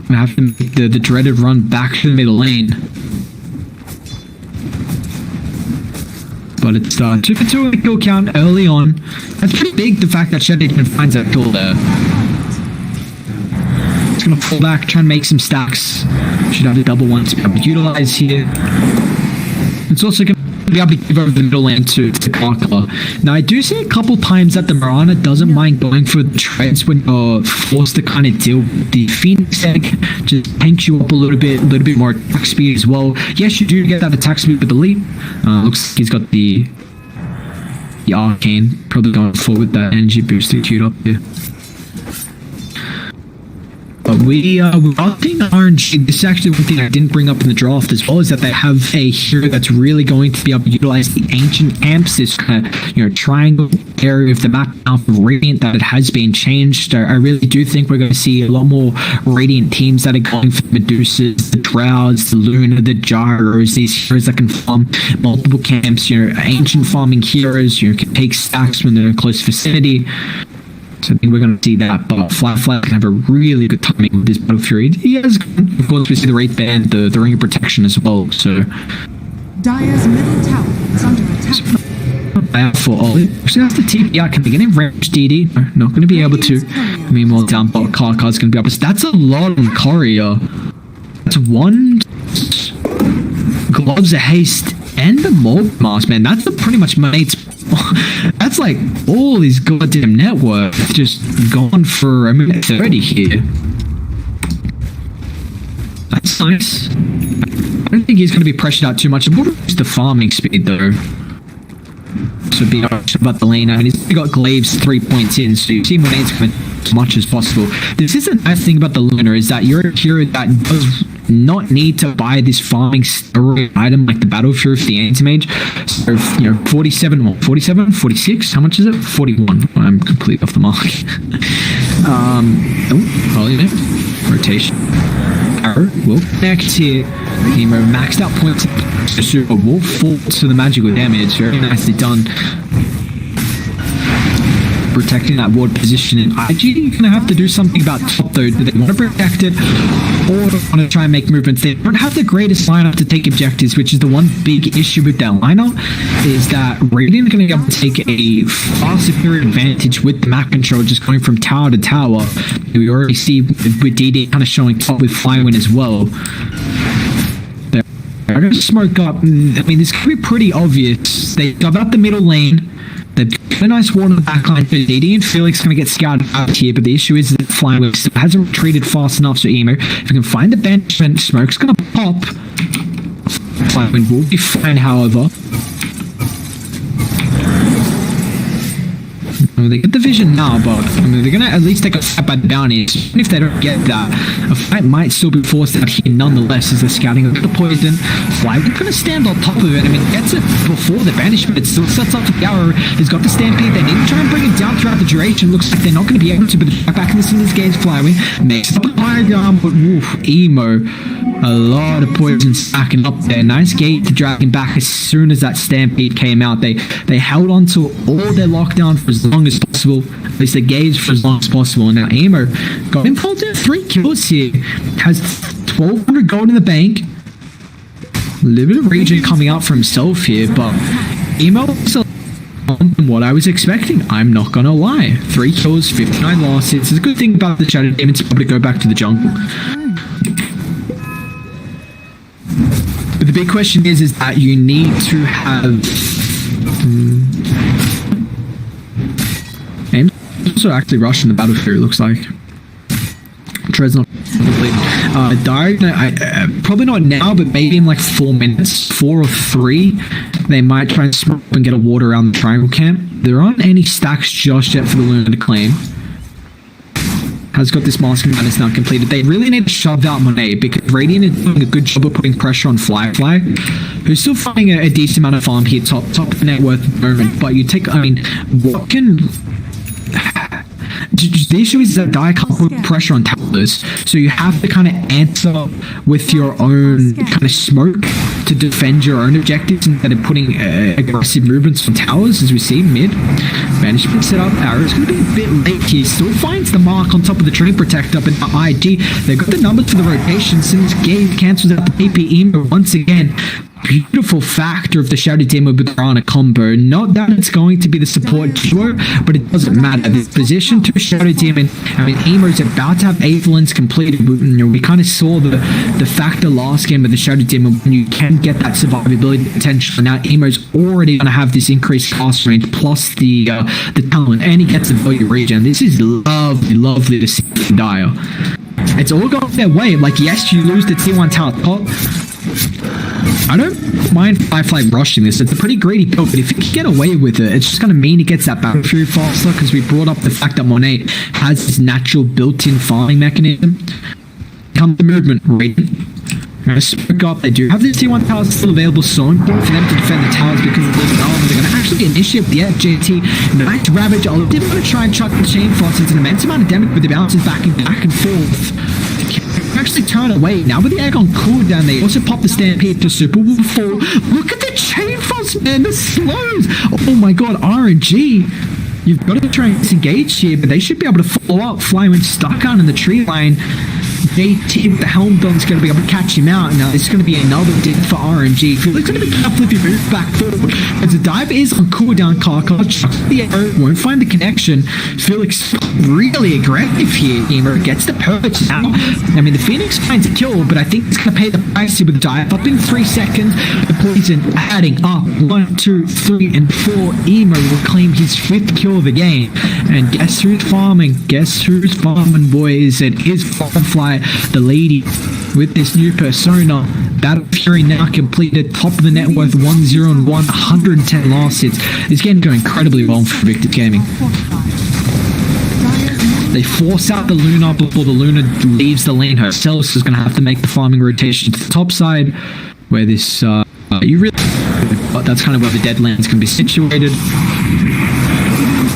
[SPEAKER 1] I have to make the dreaded run back to the middle lane. But it's 2 for 2 in the kill count early on. That's pretty big, the fact that Shed even finds that kill there. It's going to fall back, try and make some stacks. Should have a double one to be able to utilize here. It's also going to be able to give over the middle lane to Kaka. Now, I do see a couple times that the Mirana doesn't mind going for the treads when you're forced to kind of deal with the Phoenix egg. Just tanks you up a little bit more attack speed as well. Yes, you do get that attack speed with the leap. Looks like he's got the Arcane. Probably going forward with that energy boost to queued up here. But we are seeing RNG. This is actually one thing I didn't bring up in the draft as well, is that they have a hero that's really going to be able to utilize the ancient camps, this kind of triangle area of the map now for Radiant, that it has been changed. I really do think we're going to see a lot more Radiant teams that are going for the Medusas, the Drowns, the Luna, the Gyros, these heroes that can farm multiple camps, ancient farming heroes, can take stacks when they're in close vicinity. So I think we're going to see that, but Fly can have a really good timing with this Battle Fury. He has, of course, we see the Wraith Band, the Ring of Protection as well, so...
[SPEAKER 2] Dire's middle tower is under attack.
[SPEAKER 1] For all. Actually, that's the TP. Yeah, can they get in range, DD? No, not going to be able to. Meanwhile, down bot, Karkar's going to be able to... That's a lot on Courier. That's 1... Gloves of Haste and the Mold Mask, man. That's pretty much mates. That's like all his goddamn net worth just gone for a minute 30 here. That's nice. I don't think he's going to be pressured out too much. It would reduce the farming speed though. So be honest about the lane. I mean, he's got Glaives 3 points in, so you see when he's coming as much as possible. This is the nice thing about the Luna, is that you're a hero that does not need to buy this farming steroid item like the Battle Fury for the Anti-Mage. So, 47, 46, how much is it? 41. I'm completely off the mark. Probably rotation. Arrow will connect here. Nemo maxed out points. Super will fall to the magical damage. Very nicely done. Protecting that ward position, and IG, you're going to have to do something about top though. Do they want to protect it, or want to try and make movements? They don't have the greatest lineup to take objectives, which is the one big issue with their lineup, is that Radiant are going to be able to take a far superior advantage with the map control, just going from tower to tower. We already see with DD kind of showing top with Flywind as well. They're going to smoke up. I mean, this could be pretty obvious. They got out the middle lane. They've got a nice ward on the backline for DD, and Felix going to get scouted out here, but the issue is that Flywheel still hasn't retreated fast enough, so Emo, if we can find the bench, Smoke's going to pop. Flywheel will be fine, however. They get the vision now, but I mean, they're going to at least take a step at the bounty. Even if they don't get that, a fight might still be forced out here nonetheless as they're scouting the poison. Flywheel going to stand on top of it. I mean, gets it before the banishment. It still sets up for the arrow. He's got the stampede. They need to try and bring it down throughout the duration. Looks like they're not going to be able to, but back in this game's Flywheel makes up a higher ground, but woof, Emo. A lot of poison stacking up there. Nice gate to drag him back as soon as that stampede came out. They held on to all their lockdown for as long as possible. At least they gauge for as long as possible. And now Emo got involved in 3 kills here. Has 1,200 gold in the bank. A little bit of regen coming out for himself here, but Emo is than what I was expecting. I'm not gonna lie. 3 kills, 59 losses. It's a good thing about the Shadow Demons to be able to go back to the jungle. But the big question is that you need to have Aim's also actually rushing the battlefield, it looks like. Tread's not complete. Dire, probably not now, but maybe in like 4 minutes, 4 or 3, they might try and smoke and get a ward around the triangle camp. There aren't any stacks just yet for the Luna to claim. Has got this masking madness now completed. They really need to shove out Monet because Radiant is doing a good job of putting pressure on Firefly, who's still finding a decent amount of farm here, top of the net worth at the moment. But you take, I mean, what can... The issue is that Dire can't put pressure on towers, so you have to kind of answer with your own kind of smoke to defend your own objectives instead of putting aggressive movements on towers, as we see mid. Vanish picks it up. Arrow's going to be a bit late here. Still finds the mark on top of the train protector up in the IG. They've got the numbers for the rotation since Gabe cancels out the PP emo once again. Beautiful factor of the Shouted Demon with the Rana combo. Not that it's going to be the support duo, but it doesn't matter. The position to Shouted Demon, I mean, Emo's about to have Aethelins completed. We kind of saw the factor last game of the Shouted Demon when you can get that survivability potential. Now Emo's already going to have this increased cast range plus the talent, and he gets a value regen. This is lovely to see from Dire. It's all going their way. Like, yes, you lose the T1 tower top. I don't mind Firefly rushing this. It's a pretty greedy build, but if he can get away with it, it's just going to mean he gets that battlefield faster, because we brought up the fact that Monet has this natural built-in farming mechanism. Come the movement, Radiant. Going to spook up. They do have this T1 towers still available, so important for them to defend the towers because of this element. They're going to actually initiate the FJT. Nice Ravage. Olive didn't want to try and chuck the chain frost into an immense amount of damage, but the bounces back and forth. Actually turn away. Now with the egg on cooldown, they also pop the stampede to super fall. Look at the chain frost, man. The slows. Oh my god, RNG. You've got to try and disengage here, but they should be able to follow up. Flywind stuck on in the tree line. JT with the Helm Bill's going to be able to catch him out. Now this is going to be another dig for RNG. Felix going to be careful if you move back forward. As the dive is on cooldown, Karkar chucks the arrow, won't find the connection. Felix really aggressive here. Emo gets the purge now. I mean, the Phoenix finds a kill, but I think it's going to pay the price here with the dive. Up in 3 seconds, the poison adding up. 1, 2, 3, and 4. Emo will claim his 5th kill of the game. And guess who's farming? Guess who's farming, boys? It is Firefly, the lady with this new persona. Battle Fury now completed, top of the net worth 1-0 and 110 last hits. It's getting to go incredibly well for Victor Gaming. They force out the Luna before the Luna leaves the lane herself, so is going to have to make the farming rotation to the top side, where this but that's kind of where the dead lands can be situated.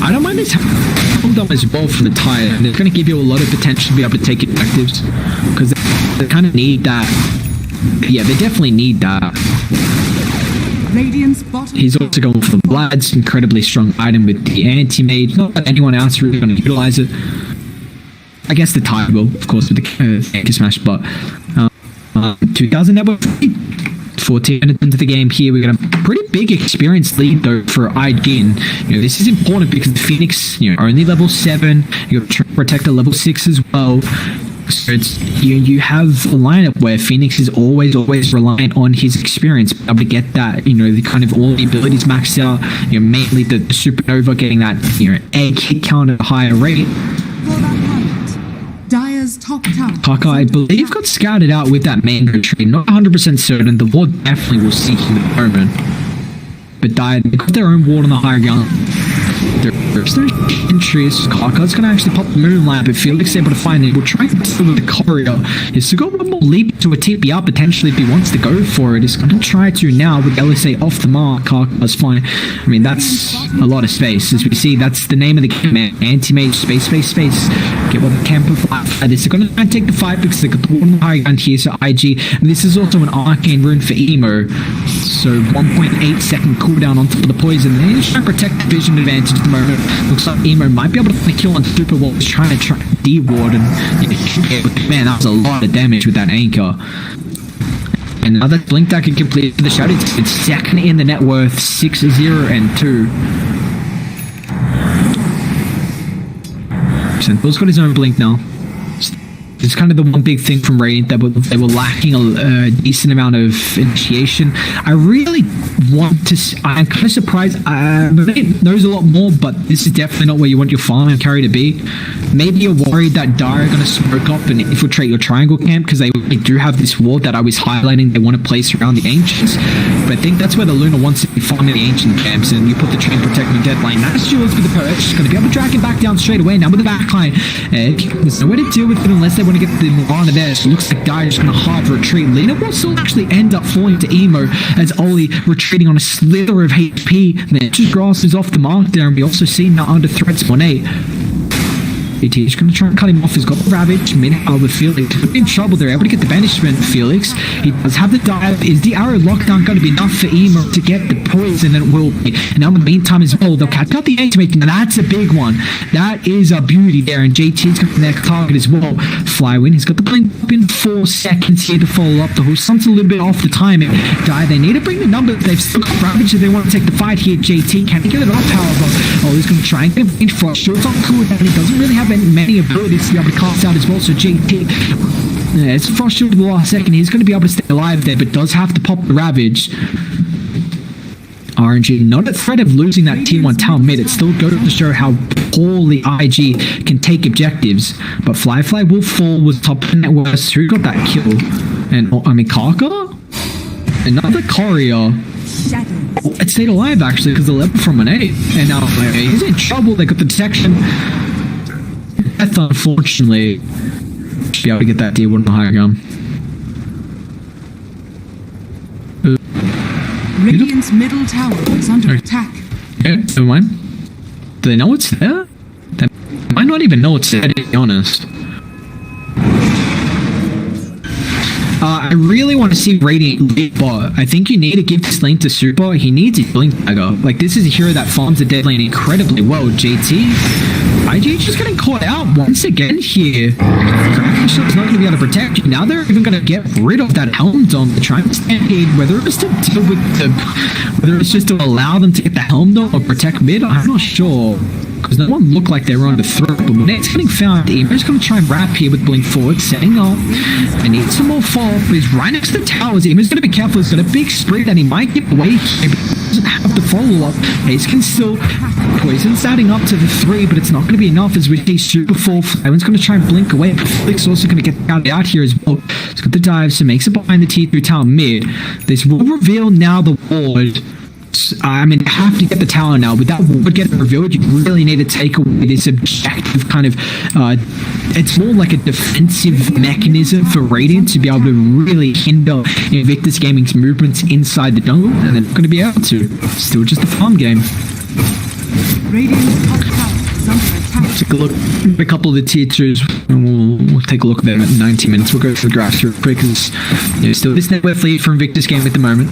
[SPEAKER 1] I don't mind this hold up as well from the tire, and it's going to give you a lot of potential to be able to take objectives, because they kind of need that. Yeah, they definitely need that. He's also going for the Vlad's incredibly strong item with the anti-mage. Not that anyone else really going to utilize it. I guess the tire will, of course, with the anchor smash, but 2000 network. 14 minutes into the game here, we got a pretty big experience lead though for IG. This is important because the Phoenix, only level 7. You got Protector level 6 as well. So it's you have a lineup where Phoenix is always reliant on his experience, able to get that, the kind of all the abilities maxed out. Mainly the Supernova getting that egg hit count at a higher rate.
[SPEAKER 2] Dire's top tower.
[SPEAKER 1] Kaka, I believe, got scouted out with that mango tree. Not 100% certain. The ward definitely will seek him at the moment. But Dire, they got their own ward on the higher ground. There's no entries. Kaka's going to actually pop the Moonlight, but Felix able to find it. We'll try and deal with the corridor. He's still got one more leap to a TPR potentially if he wants to go for it. He's going to try to now with LSA off the mark. Kaka's fine. I mean, that's a lot of space. As we see, that's the name of the game, man. Anti-mage, space. Get what the camper fly. This is going to try and take the fight because they got the one high ground here, so IG. And this is also an arcane rune for Emo. So 1.8 second cooldown on top of the poison. They need to try and protect the vision advantage at the moment. Looks like Emo might be able to find a kill on Super while he's trying to de-ward, and man, that was a lot of damage with that anchor. And another blink that can complete for the Shadow. It's second in the net worth, 6-0 and 2. Bill's got his own blink now. It's kind of the one big thing from Radiant that they were lacking a decent amount of initiation. I really want to. I'm kind of surprised. Radiant knows a lot more, but this is definitely not where you want your farming carry to be. Maybe you're worried that Dire are going to smoke up and infiltrate your triangle camp because they do have this ward that I was highlighting. They want to place around the ancients, but I think that's where the Luna wants to be farming the ancient camps, and you put the chain protecting deadline. That's yours for the perch. She's going to be able to drag him back down straight away. Now with the backline, there's nowhere to deal with it unless they want to get the Morana there. So it looks like Dire is going to hard retreat. Lena will still actually end up falling to emo as Oli retreating on a slither of HP. And then just grass is off the mark there, and we also see now under threats 1-8. He's going to try and cut him off. He's got the Ravage, mid-hour with Felix. Could be in trouble. They're able to get the banishment, Felix. He does have the dive. Is the arrow lockdown going to be enough for Emo to get the poison? And it will be. And now in the meantime as well, they'll catch out the ultimate. Now that's a big one. That is a beauty there. And JT's got the next target as well. Flywin. He's got the blink up in 4 seconds here to follow up. The whole sun's a little bit off the timing. They need to bring the numbers. They've still got Ravage if they want to take the fight here. JT can't get it off, however. Oh, he's going to try and get a range for sure. It's on cool, and he doesn't really have many abilities to be able to cast out as well. So JT, it's frustrated the last second. He's going to be able to stay alive there, but does have to pop the Ravage. RNG not at threat of losing that T1 tower mid. It still goes to show how poorly IG can take objectives. But Fly will fall with top of the network. Who got that kill? And Kaka? Another courier. It stayed alive actually because the level from an 8. And now he's in trouble. They got the detection. Death, unfortunately, should be able to get that deal with the higher gun.
[SPEAKER 2] Radiant's middle tower is under attack.
[SPEAKER 1] Okay, never mind. Do they know it's there? They might not even know it's there, to be honest. I really want to see Radiant lead bot. I think you need to give this lane to Super. He needs a blink dagger. Like, this is a hero that farms the dead lane incredibly well. JT. IG just getting caught out once again here. He's not going to be able to protect you. Now they're even going to get rid of that Helm Dome to try and stampede, whether it's to deal with the, whether it's just to allow them to get the Helm Dome or protect mid, I'm not sure. Because no one looked like they were on the throat, but when it's getting found, Emo's going to try and wrap here with Blink forward, setting up. They need some more follow-up. He's right next to the towers. Emo's going to be careful. He's got a big sprint that he might get away here, but he doesn't have the follow-up. Ace can still poison's adding up to the 3, but it's not going to be enough as we see Super fall. Everyone's going to try and blink away, but Flick's also going to get out here as well. He's got the dive, so makes it behind the T3 tower mid. This will reveal now the ward. I mean, you have to get the tower now. With that ward getting revealed, you really need to take away this objective kind of... it's more like a defensive mechanism for Radiant to be able to really hinder Invictus Gaming's movements inside the jungle, and they're not going to be able to. Still just a farm game.
[SPEAKER 2] Radiant's top tower is under attack.
[SPEAKER 1] Take a look at a couple of the tier 2s, and we'll take a look at them at 90 minutes. We'll go through the graphs real quick, because still this network lead for Invictus Game at the moment.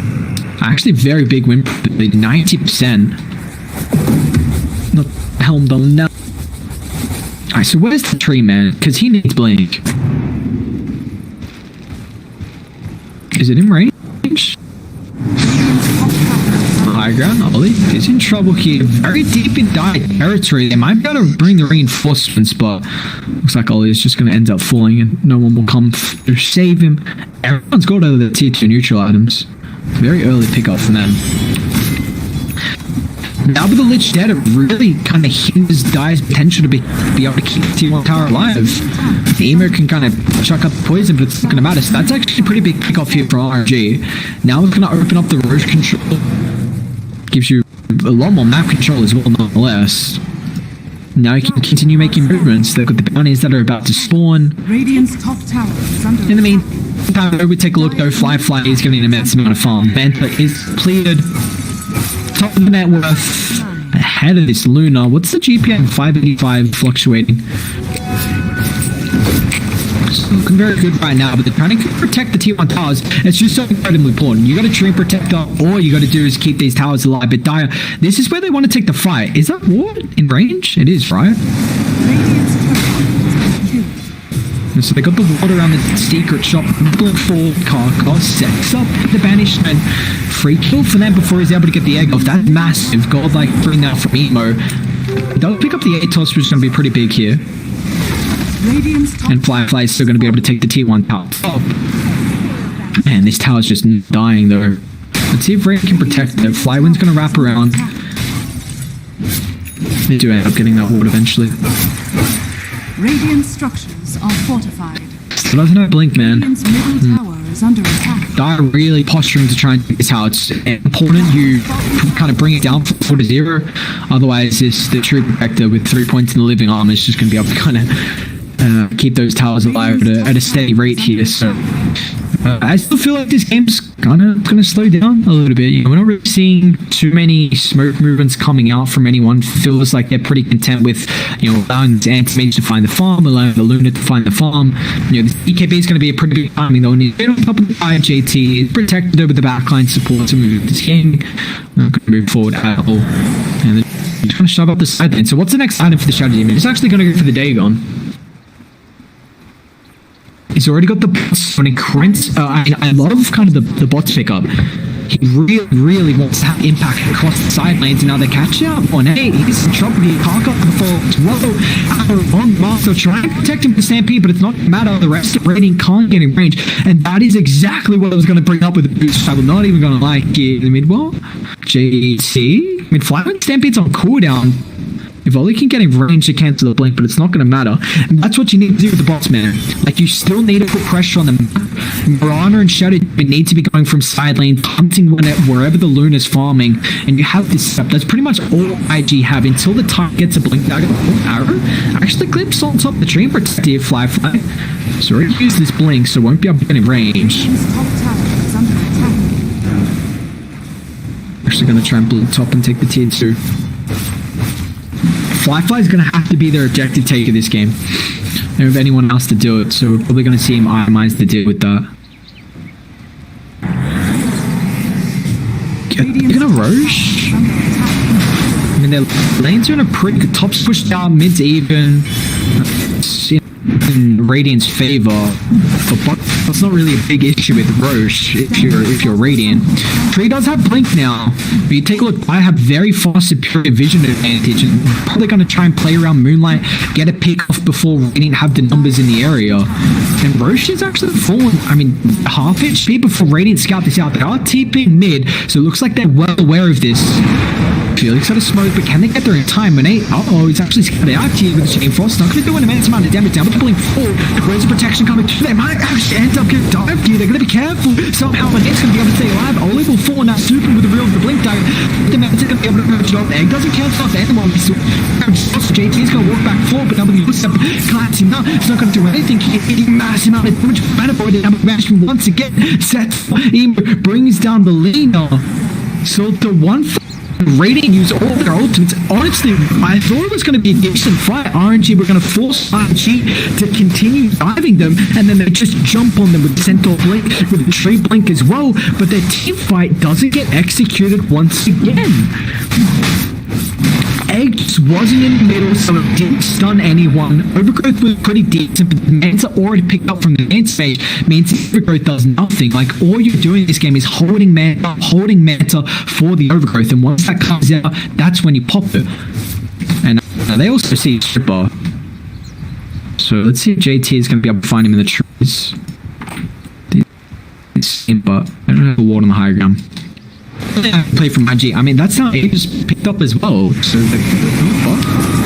[SPEAKER 1] Actually, very big win, 90%. Not helmed on now. Alright, so where's the tree man? Because he needs blink. Is it in range? High ground, Ollie is in trouble here. Very deep in Dire territory. They might be able to bring the reinforcements, but looks like Ollie is just going to end up falling and no one will come to save him. Everyone's got over the tier 2 neutral items. Very early pickup from them. Now with the Lich dead, it really kind of hinders Dire's potential to be able to keep T1 tower alive. The Emo can kind of chuck up the poison, but it's not going to matter. So that's actually a pretty big pickup here for RNG. Now it's going to open up the Roche control. Gives you a lot more map control as well, nonetheless. Now you can continue making movements. They've got the bounties that are about to spawn.
[SPEAKER 2] Radiant's top tower is under
[SPEAKER 1] In the meantime, we take a look though. Fly is getting an immense amount of farm. Banta is cleared. Top of the net worth. Ahead of this Luna. What's the GPM? 585 fluctuating. It's looking very good right now, but they're trying to protect the T1 towers. It's just so incredibly important. You got to train protector, all you got to do is keep these towers alive. But Dire, this is where they want to take the fight. Is that ward in range? It is, right? And so they got the ward around the secret shop. Blink forward, Karkos sets up the banishment. Free kill for them before he's able to get the egg off. That's massive. Godlike bring that from Emo. They'll pick up the ATOS, which is going to be pretty big here.
[SPEAKER 2] Radiant's top
[SPEAKER 1] And Firefly is still going to be able to take the T1 tower. Oh. Man, this tower's just dying though. Let's see if Rain can protect it. Flywind's going to wrap around. They do end up getting that ward eventually.
[SPEAKER 2] Radiant structures are fortified.
[SPEAKER 1] Still doesn't have Blink, man.
[SPEAKER 2] Radiant's middle tower is under attack.
[SPEAKER 1] Dire really posturing to try and take this tower. It's important you kind of bring it down from 4 to 0. Otherwise, the true protector with 3 points in the living arm is just going to be able to kind of keep those towers alive at a steady rate here. So I still feel like this game's kind of going to slow down a little bit. You know, we're not really seeing too many smoke movements coming out from anyone. Feels like they're pretty content with, you know, allowing the anti-mage to find the farm, allowing the Luna to find the farm. You know, the EKB is going to be a pretty big timing though. And he's on top of the IJT, protected over the backline support to move this game. Not going to move forward at all. And they're just going to shove up the side lane. So what's the next item for the strategy? I mean, it's actually going to go for the Dagon. He's already got the bots when he crints. I love kind of the bots pickup. He really wants to have impact across the side lanes, and now they catch up on A. He's in trouble here. Can't got the fall. Whoa, on Mark. Trying to protect him with the Stampede, but it's not a matter. The rest of Rating can't get in range, and that is exactly what I was going to bring up with the boost. I was not even going to like it in the mid wall. JT mid flat. Stampede's on cooldown. If Oli can get in range to cancel the blink, but it's not going to matter. And that's what you need to do with the bots, man. Like, you still need to put pressure on them. Marana and Shadow need to be going from side lanes, hunting wherever the Luna's farming, and you have this step. That's pretty much all IG have until the time gets a blink dagger or arrow. Actually, clips on top of the tree and protect the Firefly. So already use this blink, so won't be able to get in range.
[SPEAKER 2] Radiant's top tower is under attack.
[SPEAKER 1] Actually going to try and blink top and take the tier 2. Firefly is going to have to be their objective taker this game. They don't have anyone else to do it, so we're probably going to see him itemize to deal with that. They're going to Roche? I mean, their lanes are in a pretty good... Top's pushed down, mid's even. In Radiant's favor, but that's not really a big issue with Roche if you're Radiant. Tree does have blink now, but you take a look, I have very far superior vision advantage, and probably going to try and play around Moonlight, get a pick off before Radiant have the numbers in the area. And Roche is actually fallen, I mean, half HP before Radiant scout this out. They are TPing mid, so it looks like they're well aware of this. Felix had a smoke, but can they get there in time? And he's actually scouted out here with the Chain Frost. Not going to do an immense amount of damage down, but pulling forward. Where's the protection coming to them? Might actually end up getting dived here. They're going to be careful. Somehow Manette's going to be able to stay alive. Oli will fall now, super with the real the blink dagger. The Manette's going to be able to catch it off. Egg doesn't cancel off the animal. JT's going to walk back forward, but nobody looks up. Climbs him now. It's not going to do anything. He massive amount of damage. Manifold and management once again. Set brings down the Lena. So the one Radiant use all their ultimates. Honestly, I thought it was going to be a decent fight. RNG were going to force RNG to continue diving them, and then they just jump on them with the Centaur Blink, with the Tree Blink as well. But their team fight doesn't get executed once again. Egg just wasn't in the middle, so it didn't stun anyone. Overgrowth was pretty decent, but the Manta already picked up from the Manta stage means Overgrowth does nothing. Like, all you're doing in this game is holding Manta for the Overgrowth, and once that comes out, that's when you pop it. And they also see Stripper. So let's see if JT is going to be able to find him in the trees. But I don't have a ward on the high ground. Play from IG. I mean, that's how A just picked up as well. So the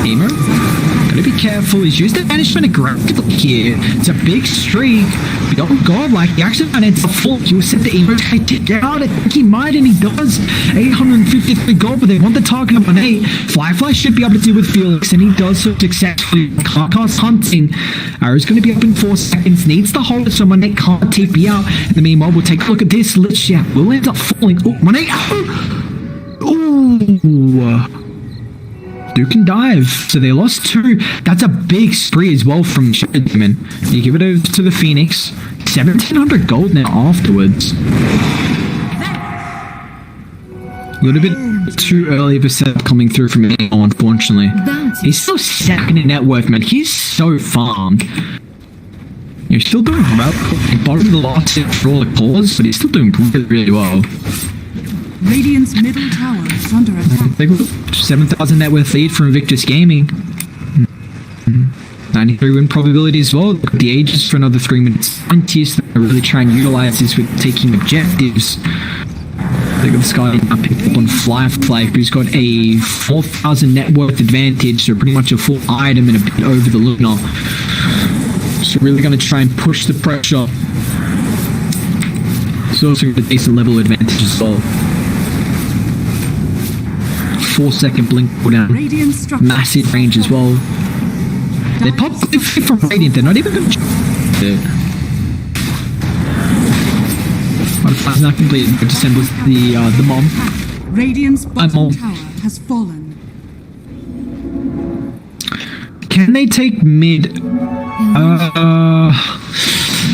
[SPEAKER 1] Gamer, gotta be careful. He's used the banishment aggressively here. It's a big streak. But oh god, like, he actually ran into full. You said the Emo to get out. I think he might, and he does. 853 gold, but they want the target up on 8. Firefly should be able to deal with Felix, and he does so successfully. Carcast hunting. Arrow's going to be up in 4 seconds. Needs to hold it so Monet can't TP out. In the meanwhile, we'll take a look at this. Let's, yeah, we'll end up falling. Oh, Monet. Ooh. Duke can dive. So they lost 2. That's a big spree as well from Shadow Demon. You give it over to the Phoenix. 1,700 gold now afterwards. A little bit too early of a setup coming through from him, unfortunately. He's still second in net worth, man. He's so farmed. You're still doing well. Bottom of the last hit for all the claws, but he's still doing really, really well.
[SPEAKER 2] Radiant's middle tower is under attack.
[SPEAKER 1] 7,000 net worth lead from Victus Gaming. 93 win probability as well. The Aegis for another 3 minutes 20, so they're really trying to utilize this with taking objectives. Look at this guy now picked up on Firefly, who's got a 4,000 net worth advantage, so pretty much a full item and a bit over the Luna. So really going to try and push the pressure. He's also got a decent level advantage as well. 4-second blink cooldown. Massive range as well. They pop from Radiant, they're not even going to I'm not completely dissembles the mom.
[SPEAKER 2] Radiant's bottom tower has fallen.
[SPEAKER 1] Can they take mid?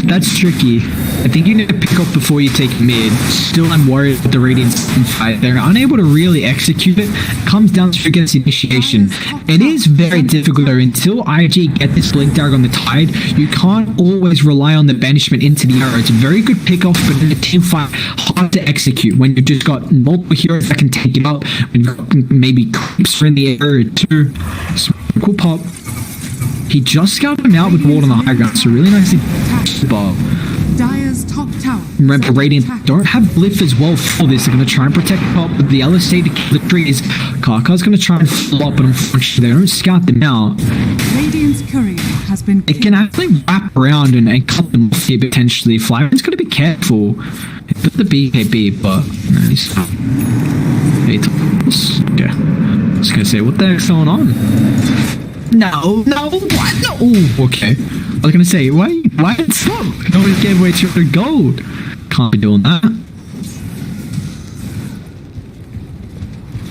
[SPEAKER 1] That's tricky. I think you need to pick up before you take mid. Still, I'm worried with the Radiant's fight. They're unable to really execute it. It comes down to against initiation. It is very difficult though. Until IG get this blink dagger on the Tide, you can't always rely on the banishment into the arrow. It's a very good pick off, but in a team fight, hard to execute when you've just got multiple heroes that can take it up. When you've got maybe creeps in the air too. Cool pop. He just scouted him out with ward on the high ground, so really nicely ball.
[SPEAKER 2] Dire's top tower.
[SPEAKER 1] Remember, Radiant don't have Glyph as well for this. They're going to try and protect top with the LSA to kill the trees. Karka's going to try and flop, but unfortunately, they don't scout them out.
[SPEAKER 2] Radiant's courier has been.
[SPEAKER 1] It can actually wrap around and cut them off here potentially. Flyman's got to be careful. He put the BKB, but he's okay. I was going to say, what the heck's going on? No, what? No. Ooh, okay. I was gonna say, why did it stop? Nobody gave away 200 gold. Can't be doing that.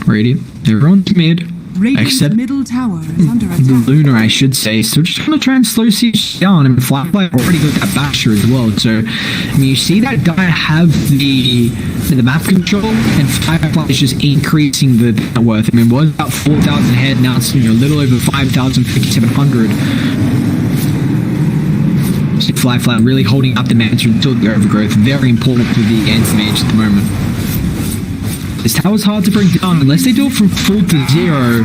[SPEAKER 1] Radiant, everyone's mid.
[SPEAKER 2] Radiant's
[SPEAKER 1] Except
[SPEAKER 2] middle tower is under attack.
[SPEAKER 1] Lunar, I should say. So just gonna try and slow siege down. And Firefly already got that basher as well. So, I mean, you see that guy have the map control, and Firefly is just increasing the net worth. I mean, it was about 4,000 head, now it's a little over 5,000, 5,700. So Firefly really holding up the mantle until the overgrowth. Very important for the anti-mage at the moment. This tower's hard to bring down unless they do it from full to 0.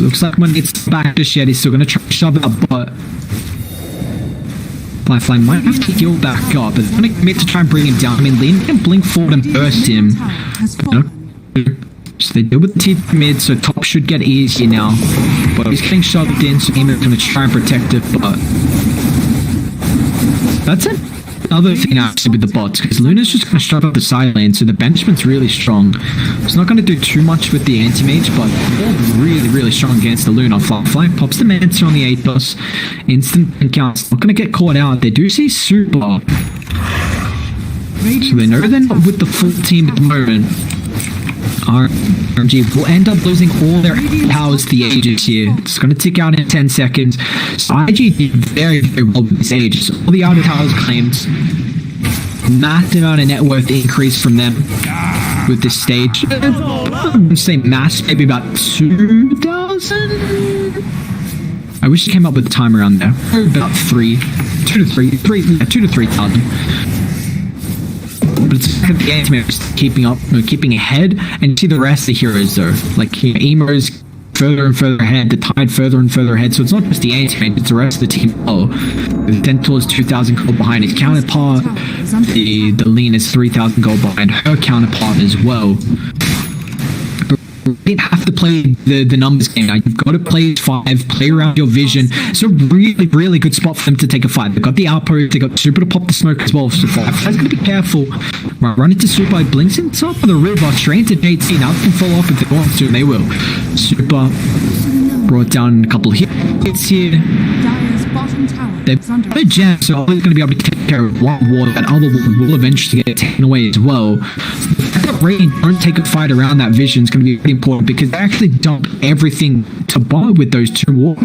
[SPEAKER 1] Looks like when it's back to shed, he's still going to try to shove it up, but Firefly might have to heal back up, but they're going to commit to try and bring him down. I mean, Lean can blink forward and burst him. So they deal with the TP mid, so top should get easier now. But he's getting shoved in, so Emer's going to try and protect it, but that's it. Another thing actually with the bots, because Luna's just going to shove up the side lane, so the benchment's really strong. It's not going to do too much with the anti-mage, but really, really strong against the Luna. Firefly pops the Mancer on the Athos. Instant encounter. Not going to get caught out. They do see super. So they know they're not with the full team at the moment. RNG will end up losing all their powers to the Aegis here. It's going to tick out in 10 seconds. So IG did very, very well with this Aegis. All the outer towers claimed. Massive amount of net worth increase from them with this stage. I wouldn't say mass, maybe about 2,000? I wish it came up with a time around there. About 2 to 3,000. But it's the anti-mage keeping up, keeping ahead, and you see the rest of the heroes though. Like, Emo's further and further ahead, the Tide further and further ahead, so it's not just the anti-mage, it's the rest of the team. Oh, the Dental is 2,000 gold behind his counterpart, the Lean is 3,000 gold behind her counterpart as well. You don't have to play the numbers game now. You've got to play 5, play around your vision. It's a really, really good spot for them to take a fight. They've got the outpost, they've got Super to pop the smoke as well. So Firefly's got to be careful. Run into Super, he blinks in top of the river, straight into JT. Now they can fall off if they want to, and they will. Super brought down a couple of hits here. They've got a jam, so always going to be able to take care of one ward. That other ward will eventually get taken away as well. So Radiant don't take a fight around that vision is going to be really important, because they actually dump everything to buy with those 2 wards.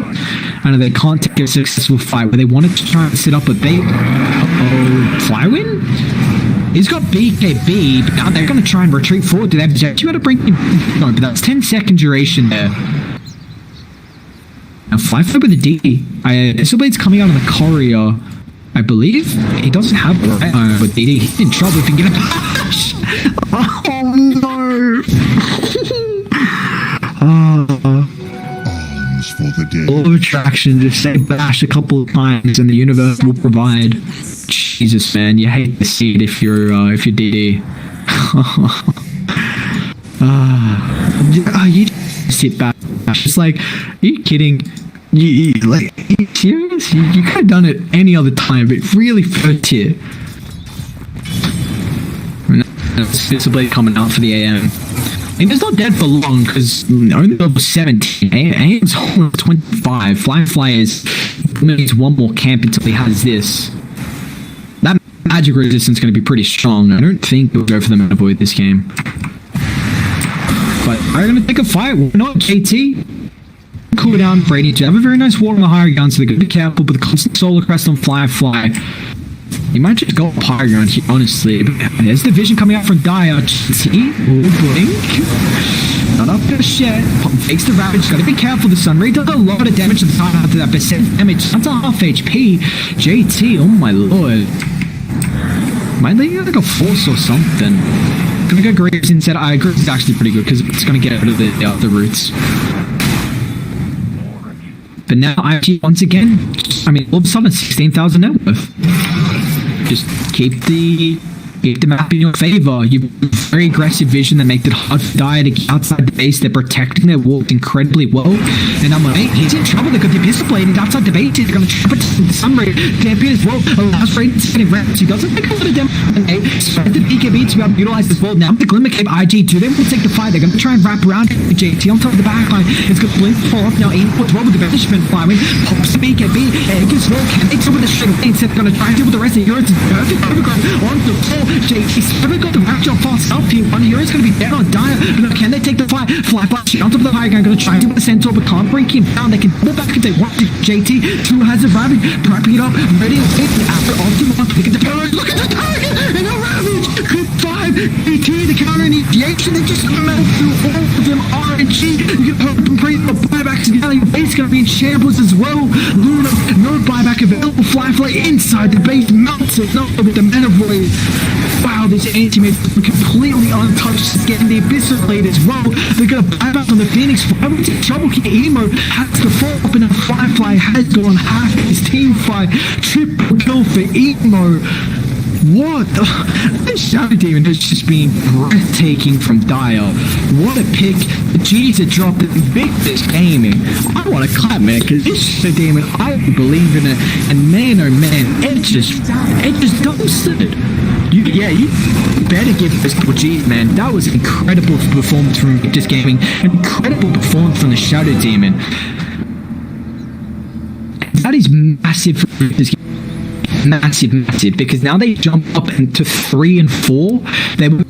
[SPEAKER 1] And they can't take a successful fight where they wanted to try and set up a bait. Flywin? He's got BKB, but now they're going to try and retreat forward. Do they have Jet? You got to bring him. No, but that's 10-second duration there. Now, Firefly with a D. Blade's coming out of the courier, I believe. He doesn't have it, right? But DD, he's in trouble if he can get a bash. Oh, no. law of attraction, just say bash a couple of times and the universe will provide. Jesus, man, you hate to see it if you're DD. You just sit back. It's like, are you kidding? Are you serious? You could have done it any other time, but really first here. It's a blade coming out for the AM. And it's not dead for long because only level 17. AM's only 25. Fly is needs one more camp until he has this. That magic resistance is going to be pretty strong. I don't think he'll go for the mana void this game. But I'm going to take a fight. Why not, JT? Cool down, Brady. To have a very nice wall on the higher ground, so they're going to be careful. But the constant solar crest on Fly. You might just go up higher ground here, honestly. But there's the vision coming out from Dire. See? Blink. Not up to shit. Fakes the Ravage. Gotta be careful. The Sunray does a lot of damage to the time after that. Percent damage. That's a half HP. JT, oh my lord. Might they get like a force or something? Gonna go Graves instead. Graves is actually pretty good because it's gonna get out of the roots. But now IG once again, I mean, all of a sudden 16,000 net worth. Just keep the map in your favor. You've very aggressive vision that make it hard for Dire to get outside the base. They're protecting their walls incredibly well. And I'm like, he's in trouble. They've got the pistol blade. He's outside the base. They're going to trap it to the Sunray. Champion as well allows Raiden to get reps. He doesn't take a lot of damage. Spread the BKB to be able to utilize this wall. Now the Glimmer Cape IG, do they will take the fight. They're going to try and wrap around JT on top of the backline. It's going to blink fall off. Now aim puts well with the banishment firing. Pops the BKB. Egg as well. Can they over the straight away? Instead, they're going to try and deal with the rest of the heroes. Perfect overgrowth on the floor. JT's never got the match off fast up here. One hero's going to be down on Dire. But no, can they take the fight? Fly blast on top of the high ground. Going to try and deal with the Centaur, but can't break him down. They can pull back if they want to. JT, two has a Ravage. Prepping it up. Ready to take the after onto one. Look at the pillar. Look at the target. And a Ravage. Good 5. JT, the counter initiation. They just melt through all of them. RNG. You can hope and pray for buybacks together. Your base going to be in shambles as well. Luna, no buyback available. Fly inside the base. Melts it. No, with the mana void. Wow, this anti-mage completely untouched, getting the Abyssal Blade as well. They're going to buy back on the Phoenix. Fly's in trouble here. Emo has to fall up, and Fly has gone half his team fight. Triple kill for Emo. What? This Shadow Demon has just been breathtaking from Dire. What a pick. The G's are dropped in Victor's Gaming. I want to clap, man, because this Shadow Demon, I believe in it. And man, oh man, it just dumpstered. You better give this to G's, man. That was an incredible performance from Victor's Gaming. An incredible performance from the Shadow Demon. That is massive for Victor's Gaming. Massive, because now they jump up into 3 and 4. They were